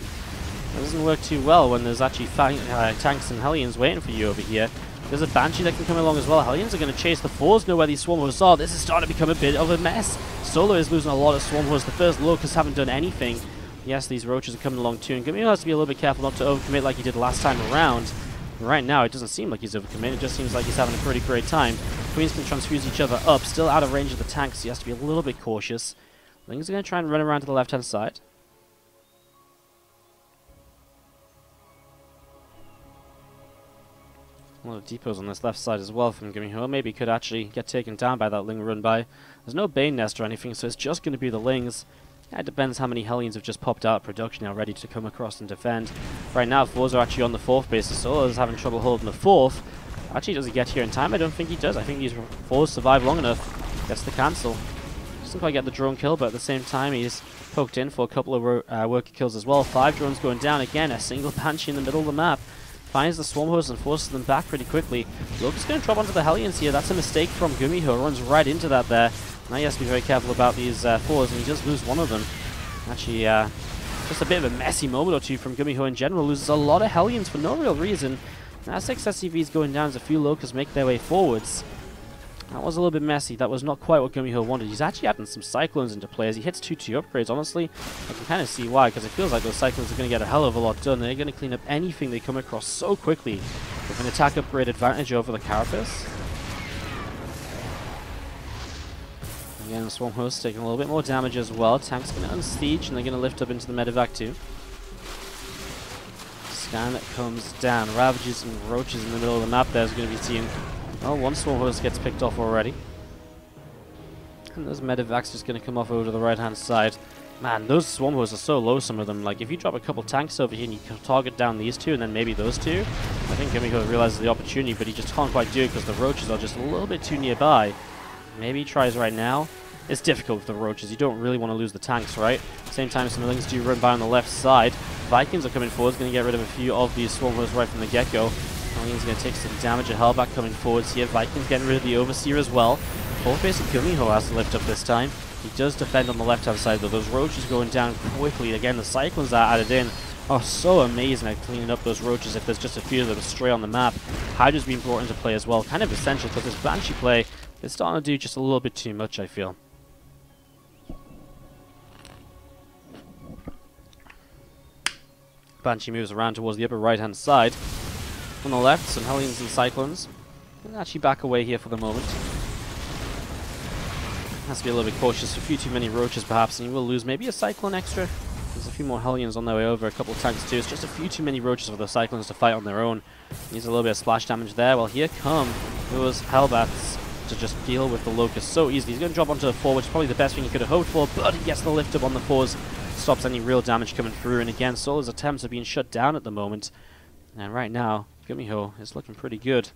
That doesn't work too well when there's actually tanks and Hellions waiting for you over here. There's a Banshee that can come along as well. Hellions are going to chase the fours, know where these Swarm Hosts are. This is starting to become a bit of a mess. Solo is losing a lot of Swarm Hosts. The first Locusts haven't done anything. Yes, these Roaches are coming along too, and GuMiho has to be a little bit careful not to overcommit like he did last time around. Right now, it doesn't seem like he's overcommitted. It just seems like he's having a pretty great time. Queens can transfuse each other up, still out of range of the tanks, so he has to be a little bit cautious. Lings are going to try and run around to the left-hand side. A lot of depots on this left side as well from GuMiho. Maybe could actually get taken down by that Ling run by. There's no Bane Nest or anything, so it's just going to be the Lings. Yeah, it depends how many Hellions have just popped out of production now, ready to come across and defend. Right now, fours are actually on the fourth base. So Solo's having trouble holding the fourth. Actually, does he get here in time? I don't think he does. I think these fours survive long enough. Gets the cancel. Doesn't quite get the drone kill, but at the same time, he's poked in for a couple of worker kills as well. 5 drones going down. Again, a single Banshee in the middle of the map. Finds the Swarm Hosts and forces them back pretty quickly. Locust going to drop onto the Hellions here. That's a mistake from GuMiho. Runs right into that there. Now he has to be very careful about these fours, and he does lose one of them. Actually, just a bit of a messy moment or two from GuMiho in general. Loses a lot of Hellions for no real reason. Now 6 SCVs going down as a few Locusts make their way forwards. That was a little bit messy. That was not quite what GuMiho wanted. He's actually adding some Cyclones into play as he hits 2-2 upgrades. Honestly, I can kind of see why, because it feels like those Cyclones are going to get a hell of a lot done. They're going to clean up anything they come across so quickly with an attack upgrade advantage over the Carapace. Again, Swarm Host taking a little bit more damage as well. Tank's going to unsiege, and they're going to lift up into the medevac too. Scan comes down. Ravages and Roaches in the middle of the map there's going to be seen. Oh, one Swarm Host gets picked off already. And those medevacs just going to come off over to the right-hand side. Man, those Swarm Hosts are so low, some of them. Like, if you drop a couple tanks over here and you can target down these two and then maybe those two, I think GuMiho realizes the opportunity, but he just can't quite do it because the Roaches are just a little bit too nearby. Maybe he tries right now. It's difficult with the Roaches. You don't really want to lose the tanks, right? Same time, some Lings do run by on the left side. Vikings are coming forward. Going to get rid of a few of these Swarm Hosts right from the get-go. Hellions going to take some damage. A Hellback coming forwards here. Vikings getting rid of the Overseer as well. Fourth base of GuMiho has to lift up this time. He does defend on the left-hand side, though. Those Roaches going down quickly. Again, the Cyclones that are added in are so amazing at cleaning up those Roaches if there's just a few of them stray on the map. Hydra's being brought into play as well. Kind of essential because this Banshee play is starting to do just a little bit too much, I feel. Banshee moves around towards the upper right-hand side. On the left, some Hellions and Cyclones. Can actually back away here for the moment. Has to be a little bit cautious. A few too many Roaches, perhaps, and you will lose maybe a Cyclone extra. There's a few more Hellions on their way over, a couple of tanks too. It's just a few too many Roaches for the Cyclones to fight on their own. Needs a little bit of splash damage there. Well, here come those Hellbats to just deal with the Locust so easily. He's going to drop onto the 4, which is probably the best thing he could have hoped for, but he gets the lift up on the 4s. Stops any real damage coming through, and again, Solo's attempts are being shut down at the moment. And right now, GuMiho is looking pretty good.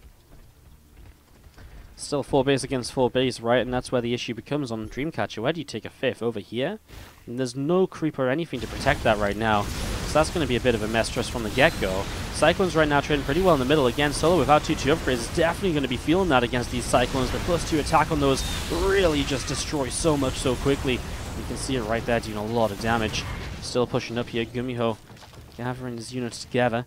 Still 4 base against 4 base, right? And that's where the issue becomes on Dreamcatcher. Where do you take a 5th? Over here? And there's no creep or anything to protect that right now. So that's going to be a bit of a mess just from the get-go. Cyclones right now trading pretty well in the middle. Again, Solo without 2-2 upgrades is definitely going to be feeling that against these Cyclones. The +2 attack on those really just destroys so much so quickly. You can see it right there doing a lot of damage. Still pushing up here. GuMiho gathering his units together.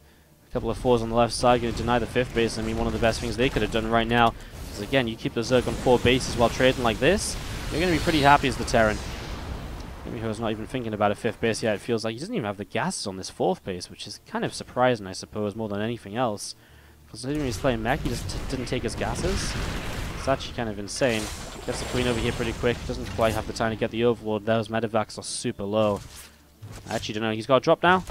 A couple of 4s on the left side going to deny the 5th base. I mean, one of the best things they could have done right now is, again, you keep the Zerg on 4 bases while trading like this, you're going to be pretty happy as the Terran. GuMiho's not even thinking about a 5th base yet. It feels like he doesn't even have the gases on this 4th base, which is kind of surprising, I suppose, more than anything else. Considering he's playing mech, he just didn't take his gases. It's actually kind of insane. Gets the Queen over here pretty quick. Doesn't quite have the time to get the Overlord. Those medevacs are super low. I actually don't know. He's got a drop now.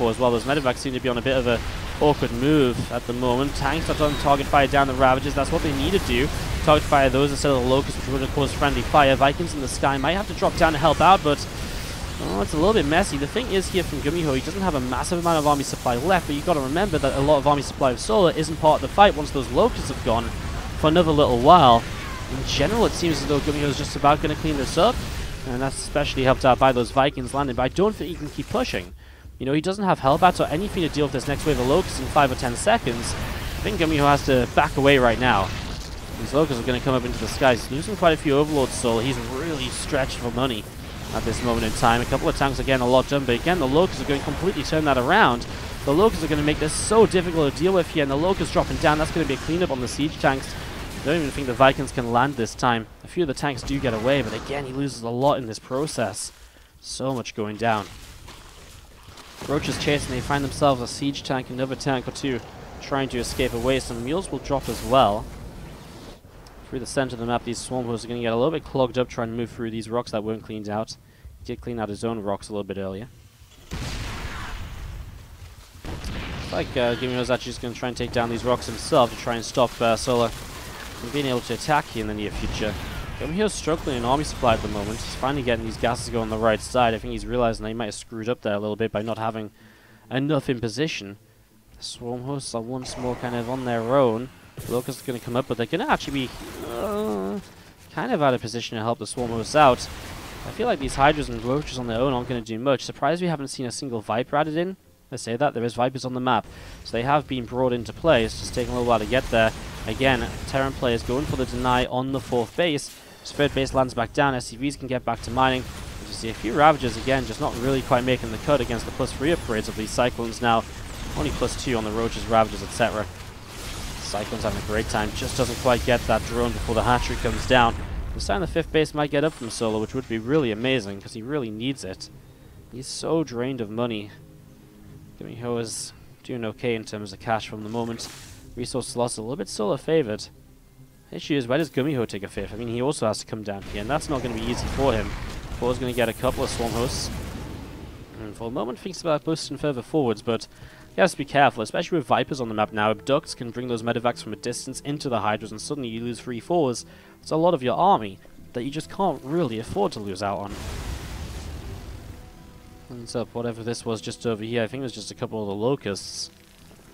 As well, those medevacs seem to be on a bit of a awkward move at the moment. Tanks are on target fire down the Ravages. That's what they need to do. Target fire those instead of the Locusts, which would have caused friendly fire. Vikings in the sky might have to drop down to help out, but it's a little bit messy. The thing is here from GuMiho, he doesn't have a massive amount of army supply left, but you've got to remember that a lot of army supply of Solar isn't part of the fight once those Locusts have gone for another little while. In general, it seems as though GuMiho is just about going to clean this up, and that's especially helped out by those Vikings landing, but I don't think he can keep pushing. You know, he doesn't have Hellbats or anything to deal with this next wave of Locusts in 5 or 10 seconds. I think GuMiho has to back away right now. These Locusts are going to come up into the sky. He's losing quite a few Overlords, so he's really stretched for money at this moment in time. A couple of tanks, again, a lot done, but again, the Locusts are going to completely turn that around. The Locusts are going to make this so difficult to deal with here, and the Locusts dropping down. That's going to be a cleanup on the siege tanks. I don't even think the Vikings can land this time. A few of the tanks do get away, but again, he loses a lot in this process. So much going down. Roaches chasing, they find themselves a siege tank, another tank or two trying to escape away. Some mules will drop as well. Through the center of the map, these swarm hosts are going to get a little bit clogged up trying to move through these rocks that weren't cleaned out. He did clean out his own rocks a little bit earlier. Looks like GuMiho's actually just going to try and take down these rocks himself to try and stop Solar from being able to attack here in the near future. GuMiho's struggling in army supply at the moment. He's finally getting these gases going on the right side. I think he's realizing that he might have screwed up there a little bit by not having enough in position. The swarm hosts are once more kind of on their own. The Locusts are going to come up, but they're going to actually be kind of out of position to help the swarm hosts out. I feel like these Hydras and Roaches on their own aren't going to do much. Surprised we haven't seen a single Viper added in. I say that, there is Vipers on the map. So they have been brought into play. It's just taking a little while to get there. Again, Terran players going for the deny on the 4th base. His 3rd base lands back down. SCVs can get back to mining. As you see, a few Ravagers, again, just not really quite making the cut against the +3 upgrades of these Cyclones now. Only +2 on the Roaches, Ravagers, etc. Cyclone's having a great time. Just doesn't quite get that drone before the hatchery comes down. This time the 5th base might get up from Solo, which would be really amazing, because he really needs it. He's so drained of money. GuMiho is doing okay in terms of cash from the moment. Resource loss a little bit Solar favored. Issue is, where does GuMiho take a 5th? I mean, he also has to come down here, and that's not going to be easy for him. Four's going to get a couple of swarm hosts. And for a moment thinks about boosting further forwards, but he has to be careful, especially with Vipers on the map now. Abducts can bring those medevacs from a distance into the Hydras, and suddenly you lose 3 4s. It's a lot of your army that you just can't really afford to lose out on. Cleans up whatever this was just over here. I think it was just a couple of the Locusts.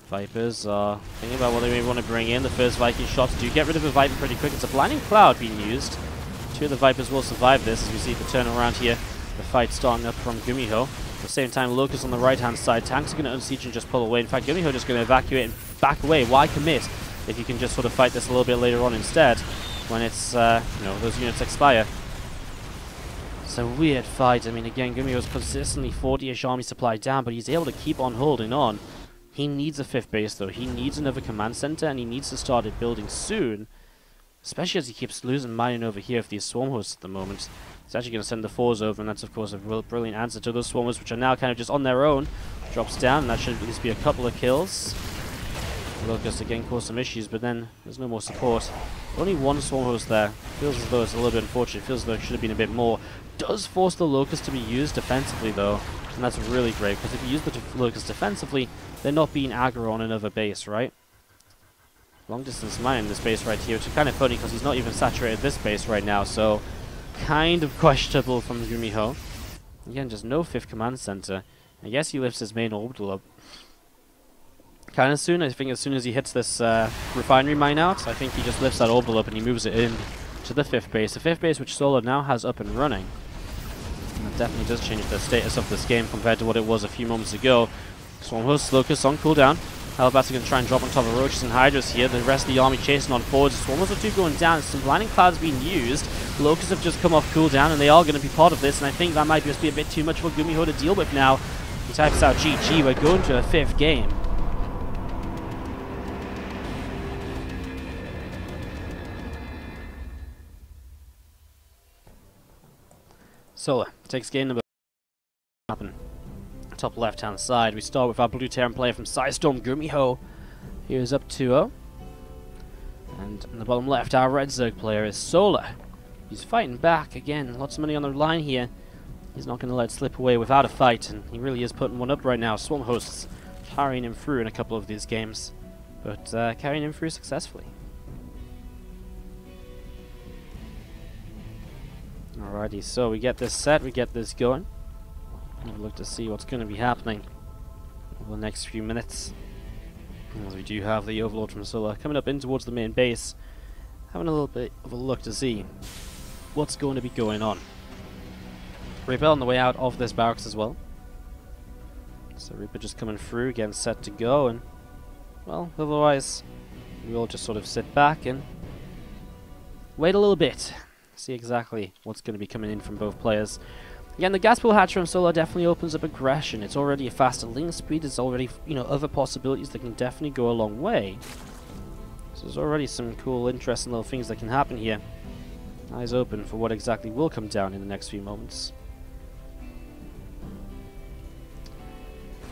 Vipers are thinking about what they may want to bring in. The first Viking shots do get rid of a Viper pretty quick. It's a blinding cloud being used. 2 of the Vipers will survive this, as we see the turnaround here. The fight starting up from GuMiho. At the same time, Locusts on the right-hand side. Tanks are going to unsiege and just pull away. In fact, GuMiho just going to evacuate and back away. Why commit if you can just sort of fight this a little bit later on instead, when it's, you know, those units expire? It's a weird fight. I mean, again, GuMiho's consistently 40-ish army supply down, but he's able to keep on holding on. He needs a 5th base, though. He needs another command center, and he needs to start it building soon. Especially as he keeps losing mining over here with these swarm hosts at the moment. He's actually going to send the 4s over, and that's, of course, a real brilliant answer to those swarm hosts, which are now kind of just on their own. Drops down, and that should at least be a couple of kills. Locust again cause some issues, but then there's no more support. Only 1 swarm host there. Feels as though it's a little bit unfortunate. Feels as though it should have been a bit more. Does force the Locust to be used defensively, though. And that's really great, because if you use the Locust defensively, they're not being aggro on another base, right? Long distance mine in this base right here, which is kind of funny because he's not even saturated this base right now, so kind of questionable from GuMiho. Again, just no 5th command center. I guess he lifts his main orbital up kind of soon. I think as soon as he hits this refinery mine out, I think he just lifts that orbital up and he moves it in to the 5th base. The 5th base which Solar now has up and running. And that definitely does change the status of this game compared to what it was a few moments ago. Swarm hosts, Locusts on cooldown. Hellbats are going to try and drop on top of Roaches and Hydras here. The rest of the army chasing on forwards. Swarm hosts are 2 going down. Some blinding clouds being used. Locusts have just come off cooldown and they are going to be part of this. And I think that might just be a bit too much for GuMiho to deal with now. He types out GG. We're going to a 5th game. Solar takes game number happen. Top left hand side. We start with our blue Terran player from Psystorm, GuMiho. He is up 2-0. And in the bottom left, our red Zerg player is Solar. He's fighting back again. Lots of money on the line here. He's not going to let it slip away without a fight, and he really is putting one up right now. Swarm hosts carrying him through in a couple of these games, but carrying him through successfully. Alrighty, so we get this set, we get this going. We'll look to see what's going to be happening over the next few minutes. As we do have the Overlord from Solar coming up in towards the main base, having a little bit of a look to see what's going to be going on. Reaper on the way out of this barracks as well. So Reaper just coming through, getting set to go, and well, otherwise we'll just sort of sit back and wait a little bit. See exactly what's going to be coming in from both players. Again, the gas pool hatch from Solo definitely opens up aggression. It's already a faster link speed. There's already, you know, other possibilities that can definitely go a long way. So there's already some cool, interesting little things that can happen here. Eyes open for what exactly will come down in the next few moments.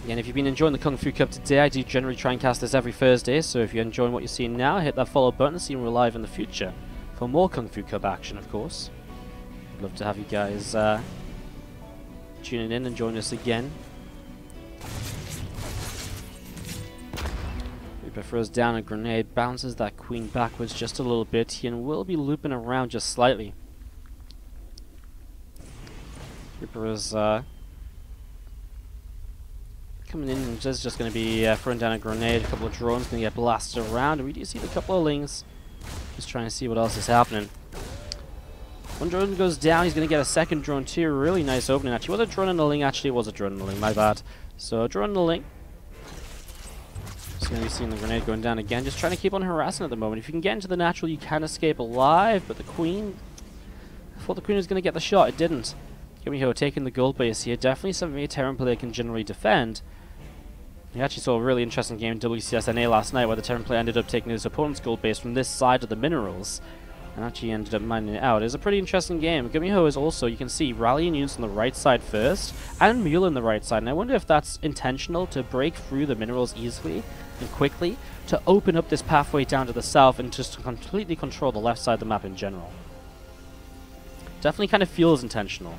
Again, if you've been enjoying the Kung Fu Cup today, I do generally try and cast this every Thursday, so if you're enjoying what you're seeing now, hit that follow button to see when we're live in the future. For more Kung Fu Cup action, of course. I'd love to have you guys tuning in and join us again. Reaper throws down a grenade, bounces that queen backwards just a little bit here, and will be looping around just slightly. Reaper is coming in and just going to be throwing down a grenade. A couple of drones going to get blasted around, and we do see the couple of lings. Just trying to see what else is happening. One drone goes down, he's going to get a second drone too. Really nice opening actually. Was a drone and a ling? Actually, it was a drone and a ling, my bad. So a drone and a ling. Just going to be seeing the grenade going down again. Just trying to keep on harassing at the moment. If you can get into the natural, you can escape alive, but the queen... I thought the queen was going to get the shot, it didn't. GuMiho taking the gold base here. Definitely something a Terran player can generally defend. We actually saw a really interesting game in WCSNA last night where the Terran player ended up taking his opponent's gold base from this side of the minerals and actually ended up mining it out. It was a pretty interesting game. GuMiho is also, you can see, rallying units on the right side first and mule on the right side, and I wonder if that's intentional to break through the minerals easily and quickly to open up this pathway down to the south and just to completely control the left side of the map in general. Definitely kind of feels intentional.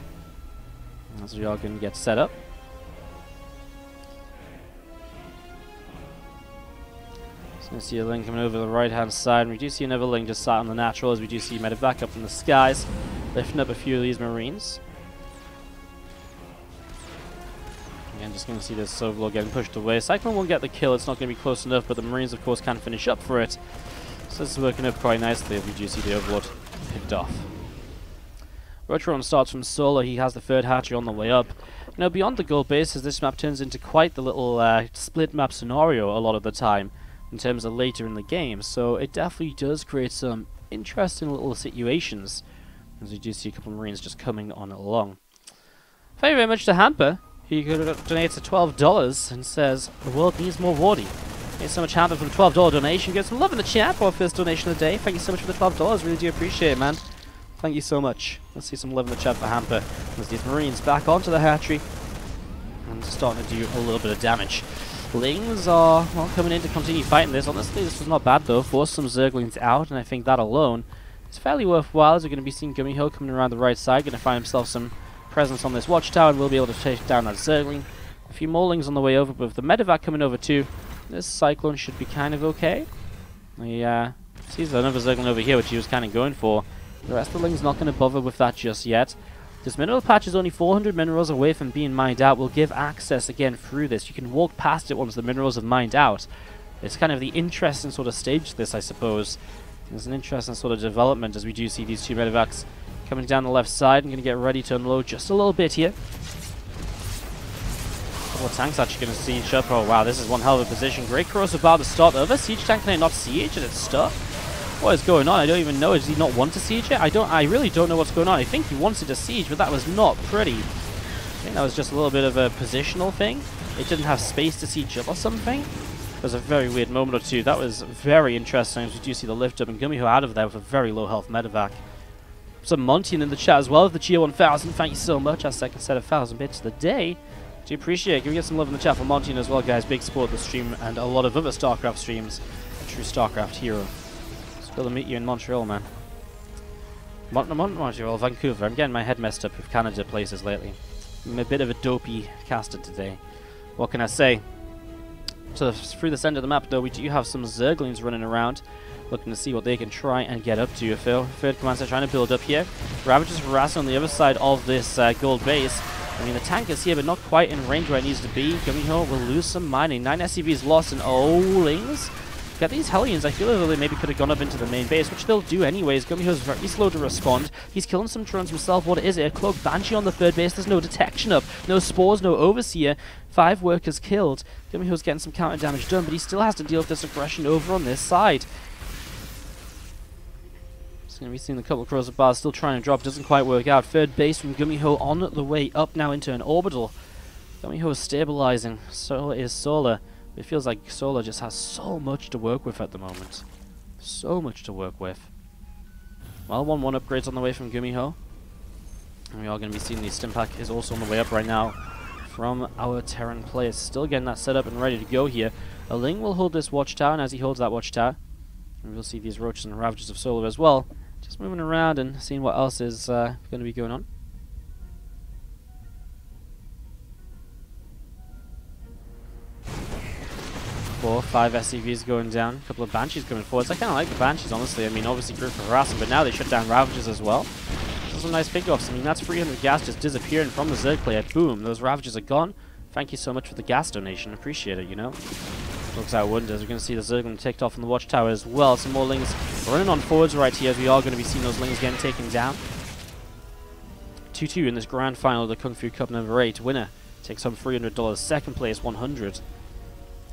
As we are going to get set up. So we see a link coming over the right hand side, and we do see another link just sat on the natural as we do see medevac up in the skies, lifting up a few of these marines. Again, just going to see this overlord getting pushed away. Cyclone will get the kill, it's not going to be close enough, but the marines of course can finish up for it. So this is working up quite nicely as we do see the overlord picked off. Rotron starts from Solo, he has the third hatchery on the way up. You know, beyond the gold bases, this map turns into quite the little split map scenario a lot of the time, in terms of later in the game, so it definitely does create some interesting little situations, as we do see a couple of marines just coming on along. Thank you very much to Hamper, he donates $12 and says, the world needs more Wardy. Thank you so much, Hamper, for the $12 donation. Get some love in the chat for our first donation of the day. Thank you so much for the $12, really do appreciate it, man. Thank you so much. Let's see some love in the chat for Hamper. As these marines back onto the hatchery and starting to do a little bit of damage. Lings are, well, coming in to continue fighting this. Honestly, this was not bad though. Force some Zerglings out, and I think that alone is fairly worthwhile, as we're going to be seeing GuMiho coming around the right side, going to find himself some presence on this watchtower, and we'll be able to take down that Zergling. A few more Lings on the way over, but with the medevac coming over too, this Cyclone should be kind of okay. He sees another Zergling over here, which he was kind of going for. The rest of the Ling's not going to bother with that just yet. This mineral patch is only 400 minerals away from being mined out. Will give access again through this. You can walk past it once the minerals have mined out. It's kind of the interesting sort of stage to this, I suppose. There's an interesting sort of development as we do see these two medevacs coming down the left side. I'm going to get ready to unload just a little bit here. A couple of tanks actually going to siege up. Oh wow, this is one hell of a position. Great cross about to start. The other siege tank, can it not siege and it's stuck? What is going on? I don't even know. Does he not want to siege it? I really don't know what's going on. I think he wanted to siege, but that was not pretty. I think that was just a little bit of a positional thing. It didn't have space to siege up or something. It was a very weird moment or two. That was very interesting as we do see the lift up and GuMiho out of there with a very low health medevac. Some Montian in the chat as well with the Geo 1000. Thank you so much. Our second set of 1,000 bits of the day. Do appreciate it. Can we get some love in the chat for Montian as well, guys? Big support of the stream and a lot of other StarCraft streams. A true StarCraft hero. Good to meet you in Montreal, man. Montreal, Vancouver. I'm getting my head messed up with Canada places lately. I'm a bit of a dopey caster today. What can I say? So through the center of the map, though, we do have some Zerglings running around, looking to see what they can try and get up to. Third command center trying to build up here. Ravager's harassing on the other side of this gold base. I mean, the tank is here, but not quite in range where it needs to be. GuMiho will lose some mining. 9 SCVs lost, and Lings. Got these Hellions, I feel as though they maybe could have gone up into the main base, which they'll do anyways. GuMiho's very slow to respond. He's killing some drones himself. What is it? A Cloak Banshee on the third base. There's no detection up. No spores, no Overseer. 5 workers killed. GuMiho's getting some counter damage done, but he still has to deal with this aggression over on this side. It's going to be seeing a couple of crows of bars still trying to drop. Doesn't quite work out. Third base from GuMiho on the way up now into an orbital. GuMiho is stabilizing. So is Solar. It feels like Solar just has so much to work with at the moment. So much to work with. Well, 1-1 upgrades on the way from GuMiho. And we are going to be seeing the stim pack is also on the way up right now from our Terran players. Still getting that set up and ready to go here. A Ling will hold this watchtower, and as he holds that watchtower, and we'll see these roaches and ravages of Solar as well. Just moving around and seeing what else is going to be going on. Four, 5 SCVs going down. A couple of Banshees coming forwards. I kind of like the Banshees, honestly. I mean, obviously great for harassing, but now they shut down Ravages as well. Those are nice pickoffs. I mean, that's 300 gas just disappearing from the Zerg player. Boom, those Ravages are gone. Thank you so much for the gas donation. Appreciate it, you know. Looks out wonders. We're going to see the Zerg ticked off on the watchtower as well. Some more Lings running on forwards right here, as we are going to be seeing those Lings getting taken down. 2-2 in this grand final of the Kung Fu Cup number 8. Winner takes home $300. Second place, 100.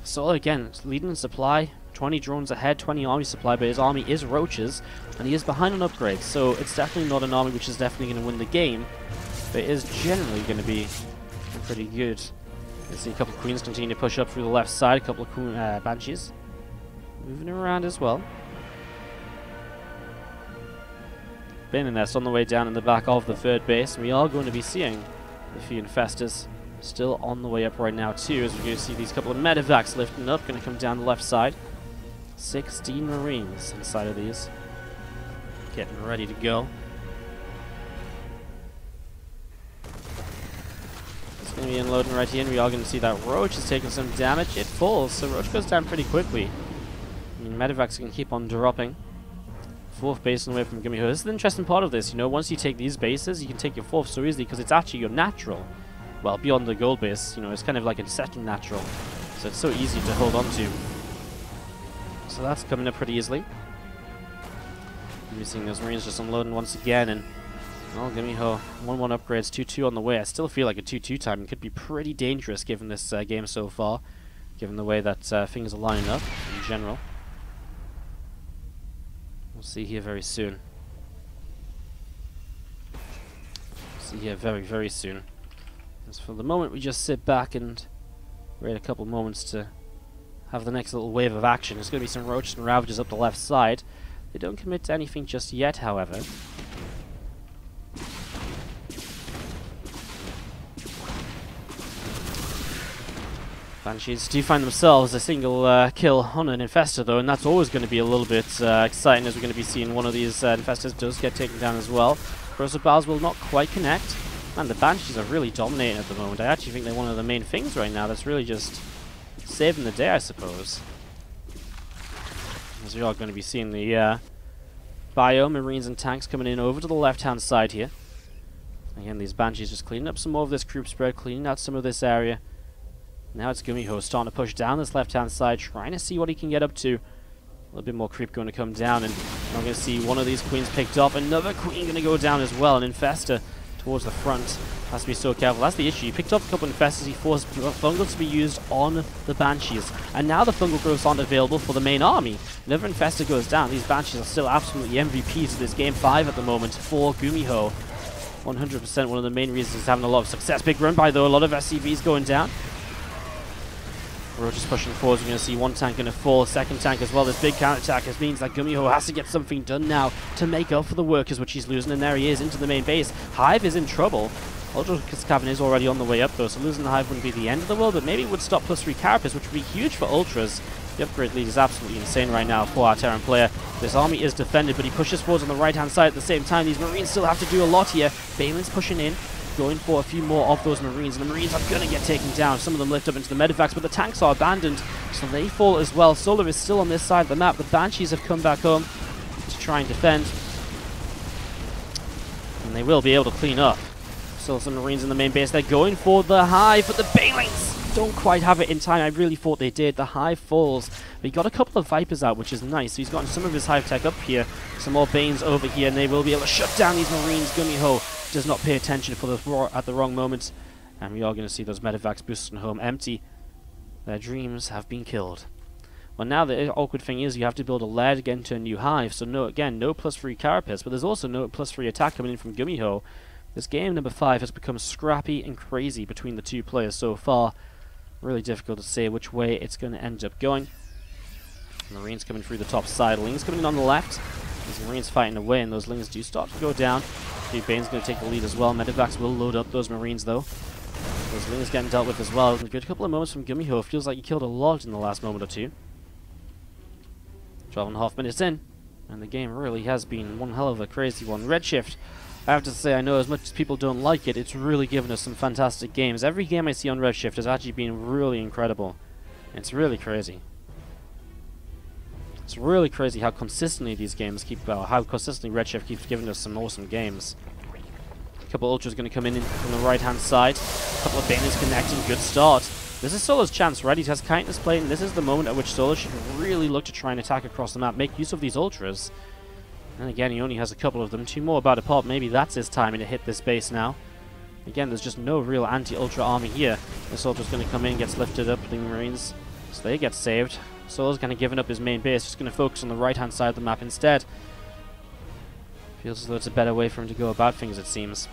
Solar again, leading in supply, 20 drones ahead, 20 army supply, but his army is roaches, and he is behind on upgrades, so it's definitely not an army which is definitely going to win the game, but it is generally going to be pretty good. You see a couple of Queens continue to push up through the left side, a couple of Banshees moving around as well. Bane Nest on the way down in the back of the third base, and we are going to be seeing the few Infestors still on the way up right now too, as we're going to see these couple of medevacs lifting up, going to come down the left side. 16 Marines inside of these, getting ready to go. It's going to be unloading right here, and we are going to see that Roach is taking some damage. It falls, so Roach goes down pretty quickly. I mean, medevacs can keep on dropping. Fourth base away from GuMiho. This is the interesting part of this, you know, once you take these bases, you can take your fourth so easily because it's actually your natural. Well, beyond the gold base, you know, it's kind of like a second natural. So it's so easy to hold on to. So that's coming up pretty easily. We're seeing those Marines just unloading once again, and well, GuMiho 1-1 upgrades, 2-2 on the way. I still feel like a 2-2 time could be pretty dangerous given this game so far, given the way that things are lining up in general. We'll see here very soon. See here very, very soon. As for the moment, we just sit back and wait a couple moments to have the next little wave of action. There's going to be some Roaches and Ravages up the left side. They don't commit to anything just yet, however. Banshees do find themselves a single kill on an Infestor though, and that's always going to be a little bit exciting, as we're going to be seeing one of these Infestors does get taken down as well. Crows of Bars will not quite connect. Man, the Banshees are really dominating at the moment. I actually think they're one of the main things right now that's really just saving the day, I suppose. As we are going to be seeing the Bio, Marines and Tanks coming in over to the left-hand side here. Again, these Banshees just cleaning up some more of this group spread, cleaning out some of this area. Now it's GuMiho starting to push down this left-hand side, trying to see what he can get up to. A little bit more creep going to come down, and I'm going to see one of these Queens picked up. Another Queen going to go down as well, an Infestor towards the front. Has to be so careful. That's the issue. He picked up a couple of Infestors. He forced Fungal to be used on the Banshees. And now the Fungal growths aren't available for the main army. Another Infestor goes down. These Banshees are still absolutely MVPs of this Game 5 at the moment for GuMiho. 100% one of the main reasons he's having a lot of success. Big run by though. A lot of SCVs going down. Roach is pushing forward. We're going to see one tank going to fall, second tank as well. This big counter-attack means that GuMiho has to get something done now to make up for the workers which he's losing, and there he is into the main base. Hive is in trouble. Ultra Cavern is already on the way up though, so losing the Hive wouldn't be the end of the world, but maybe it would stop +3 Carapace, which would be huge for Ultras. The upgrade lead is absolutely insane right now for our Terran player. This army is defended, but he pushes forward on the right-hand side at the same time. These Marines still have to do a lot here. Banelin's pushing in, going for a few more of those Marines, and the Marines are going to get taken down. Some of them lift up into the medevacs, but the tanks are abandoned, so they fall as well. Solar is still on this side of the map. The Banshees have come back home to try and defend, and they will be able to clean up. Still some Marines in the main base. They're going for the Hive, but the Banelings don't quite have it in time. I really thought they did. The Hive falls. But he got a couple of Vipers out, which is nice. So he's gotten some of his Hive tech up here. Some more Banes over here, and they will be able to shut down these Marines. GuMiho does not pay attention for the at the wrong moment. And we are going to see those medevacs boosting home empty. Their dreams have been killed. Well, now the awkward thing is you have to build a lair to get into a new hive, so no, again, no +3 carapace, but there's also no +3 attack coming in from GuMiho. This game number 5 has become scrappy and crazy between the two players so far. Really difficult to say which way it's going to end up going. Marines coming through the top side, Lings coming in on the left. These Marines fighting away, and those Lings do start to go down. Bane's going to take the lead as well. Medivacs will load up those Marines though. Those Lings getting dealt with as well. A good couple of moments from GuMiho. Feels like he killed a lot in the last moment or two. 12.5 minutes in, and the game really has been one hell of a crazy one. Redshift, I have to say, I know as much as people don't like it, it's really given us some fantastic games. Every game I see on Redshift has actually been really incredible. It's really crazy. It's really crazy how consistently these games keep, how consistently Redshift keeps giving us some awesome games. A couple Ultras going to come in from the right-hand side. A couple of Baners connecting. Good start. This is Solo's chance, right? He has Kindness plate, and this is the moment at which Solo should really look to try and attack across the map, make use of these Ultras. And again, he only has a couple of them. 2 more about to pop. Maybe that's his time to hit this base now. Again, there's just no real anti-Ultra army here. This Ultra's going to come in, gets lifted up, the Marines. So they get saved. Solo's kind of given up his main base, just going to focus on the right-hand side of the map instead. Feels as though it's a better way for him to go about things, it seems.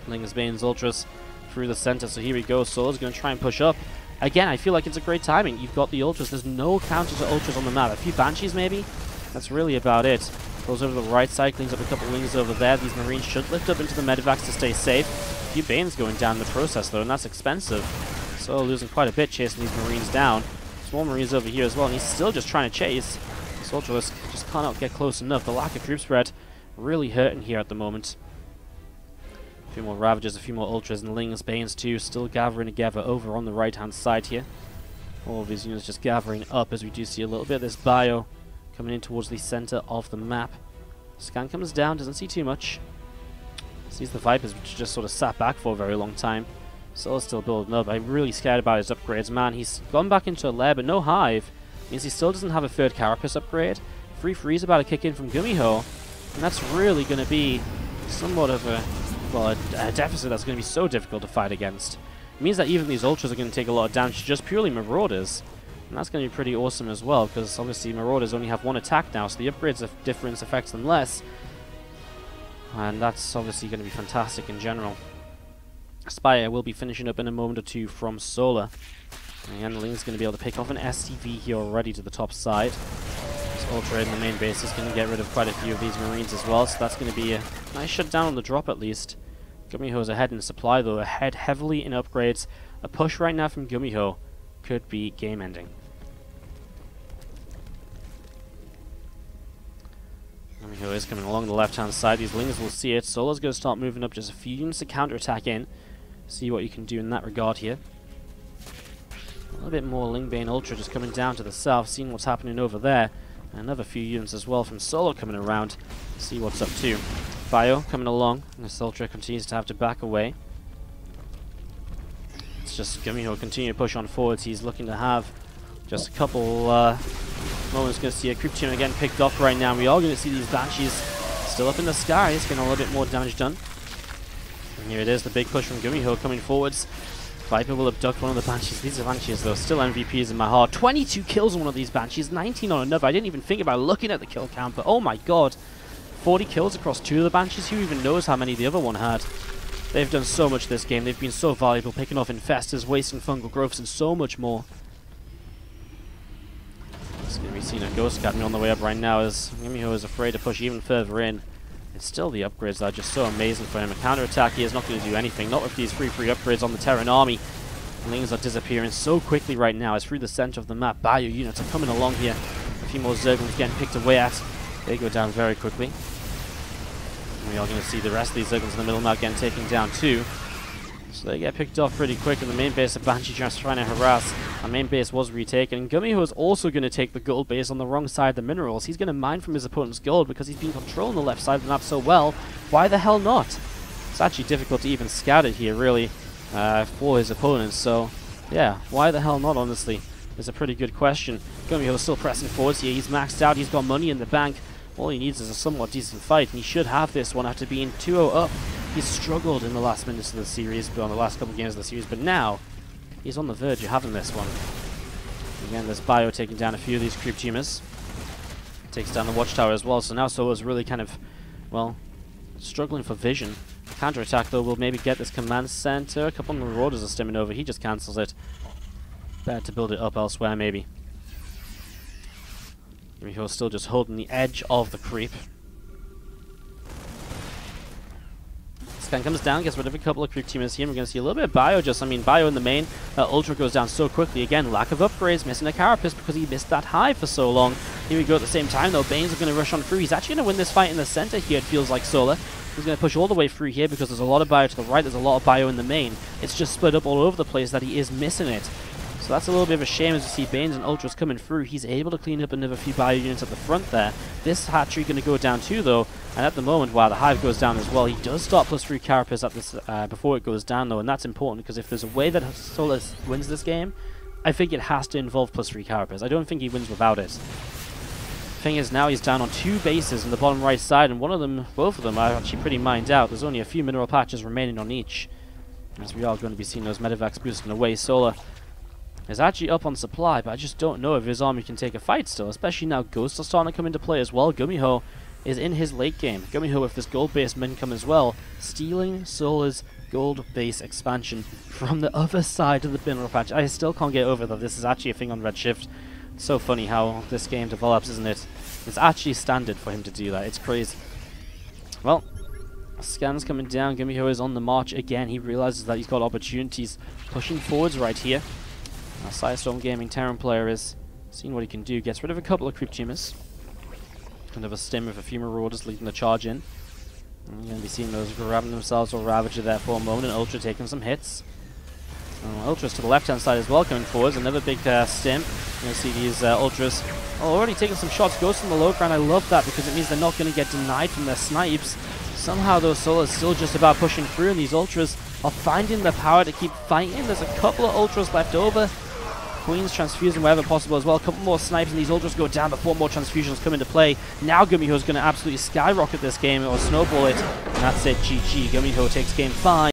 Lings, Banes, Ultras through the center, so here we go. Solo's going to try and push up. Again, I feel like it's a great timing. You've got the Ultras. There's no counter to Ultras on the map. A few Banshees, maybe? That's really about it. Goes over the right side, cleans up a couple Lings over there. These Marines should lift up into the Medivacs to stay safe. A few Banes going down in the process, though, and that's expensive. Solo losing quite a bit chasing these Marines down. Small Marines over here as well, and he's still just trying to chase. This Ultralisk just cannot get close enough. The lack of troop spread really hurting here at the moment. A few more Ravagers, a few more Ultras, and Lings, Banes too, still gathering together over on the right-hand side here. All of these units just gathering up as we do see a little bit of this bio coming in towards the center of the map. Scan comes down, doesn't see too much. Sees the Vipers, which just sort of sat back for a very long time. Solo's still building up. I'm really scared about his upgrades, man. He's gone back into a lair, but no hive. Means he still doesn't have a 3rd Carapace upgrade. Free Freeze about to kick in from GuMiho, and that's really going to be somewhat of a, well, a deficit that's going to be so difficult to fight against. It means that even these Ultras are going to take a lot of damage, just purely Marauders. And that's going to be pretty awesome as well, because obviously Marauders only have 1 attack now, so the upgrades of difference affects them less. And that's obviously going to be fantastic in general. Spire will be finishing up in a moment or two from Solar. And Ling's going to be able to pick off an SCV here already to the top side. This Ultra in the main base is going to get rid of quite a few of these Marines as well, so that's going to be a nice shutdown on the drop at least. GuMiho's ahead in supply though, ahead heavily in upgrades. A push right now from GuMiho could be game ending. GuMiho is coming along the left hand side. These Lings will see it. Solo's going to start moving up just a few units to counter attack in. See what you can do in that regard here. A little bit more Lingbane Ultra just coming down to the south, seeing what's happening over there. And another few units as well from Solo coming around. See what's up too. Bio coming along, and this Ultra continues to have to back away. It's just GuMiho continue to push on forwards. He's looking to have just a couple moments. Going to see a creep team again picked off right now. We are going to see these Banshees still up in the sky. It's getting a little bit more damage done. And here it is, the big push from GuMiho coming forwards. Viper will abduct one of the Banshees. These are Banshees though, still MVPs in my heart. 22 kills on one of these Banshees, 19 on another. I didn't even think about looking at the kill count, but oh my god. 40 kills across 2 of the Banshees. Who even knows how many the other one had? They've done so much this game. They've been so valuable, picking off infestors, wasting fungal growths, and so much more. It's going to be seen a Ghost Academy on the way up right now as GuMiho is afraid to push even further in. It's still the upgrades that are just so amazing for him. A counter-attack here is not going to do anything, not with these free upgrades on the Terran army. Lings are disappearing so quickly right now. It's through the center of the map. Bio units are coming along here. A few more Zerglings getting picked away at. They go down very quickly. And we are going to see the rest of these Zerglings in the middle map getting taken down too. So they get picked off pretty quick, and the main base of Banshee just trying to harass. Our main base was retaken, and GuMiho is also going to take the gold base on the wrong side of the minerals. He's going to mine from his opponent's gold because he's been controlling the left side of the map so well. Why the hell not? It's actually difficult to even scout it here, really, for his opponents. So, yeah, why the hell not, honestly? It's a pretty good question. GuMiho is still pressing forwards here. He's maxed out. He's got money in the bank. All he needs is a somewhat decent fight, and he should have this one after being 2-0 up. He's struggled in the last minutes of the series, but on the last couple of games of the series, but now he's on the verge of having this one. Again, there's Bio taking down a few of these creep teamers. Takes down the watchtower as well, so now Solo's really kind of, well, struggling for vision. Counter-attack, though, will maybe get this command center. A couple of Marauders are stimming over. He just cancels it. Better to build it up elsewhere, maybe. GuMiho still just holding the edge of the creep. Scan comes down, gets rid of a couple of creep teamers here. We're going to see a little bit of Bio just, Bio in the main. Ultra goes down so quickly. Again, lack of upgrades, missing a Carapace because he missed that hive for so long. Here we go at the same time, though. Banes are going to rush on through. He's actually going to win this fight in the center here, it feels like, Solar. He's going to push all the way through here because there's a lot of Bio to the right, there's a lot of Bio in the main. It's just split up all over the place that he is missing it. So that's a little bit of a shame as you see Banes and Ultras coming through. He's able to clean up another few Bio units at the front there. This hatchery going to go down too, though. And at the moment, while the hive goes down as well, he does start +3 Carapace at this, before it goes down, though. And that's important because if there's a way that Solus wins this game, I think it has to involve +3 Carapace. I don't think he wins without it. Thing is, now he's down on 2 bases in the bottom right side, and both of them are actually pretty mined out. There's only a few mineral patches remaining on each, as we are going to be seeing those medevacs boosting away. Solar is actually up on supply, but I just don't know if his army can take a fight still, especially now Ghosts are starting to come into play as well. GuMiho is in his late game. GuMiho with this gold-based income as well, stealing Solar's gold base expansion from the other side of the mineral patch. I still can't get over that this is actually a thing on Redshift. It's so funny how this game develops, isn't it? It's actually standard for him to do that. It's crazy. Well, scans coming down. GuMiho is on the march again. He realizes that he's got opportunities pushing forwards right here. Now, Sidestorm Gaming Terran player is seeing what he can do. Gets rid of a couple of creep teamers. Another stim with a few Marauders leading the charge in. And you're going to be seeing those grabbing themselves or Ravager there for a moment, and Ultra taking some hits. Ultras to the left-hand side as well coming forwards. Another big stim. You're going to see these Ultras already taking some shots. Ghosts on the low ground. I love that because it means they're not going to get denied from their snipes. Somehow those Solars still just about pushing through, and these Ultras are finding the power to keep fighting. There's a couple of Ultras left over. Queen's transfusing wherever possible as well. A couple more snipes and these Ultras go down before more transfusions come into play. Now GuMiho's going to absolutely skyrocket this game or snowball it. And that's it, GG. GuMiho takes game 5.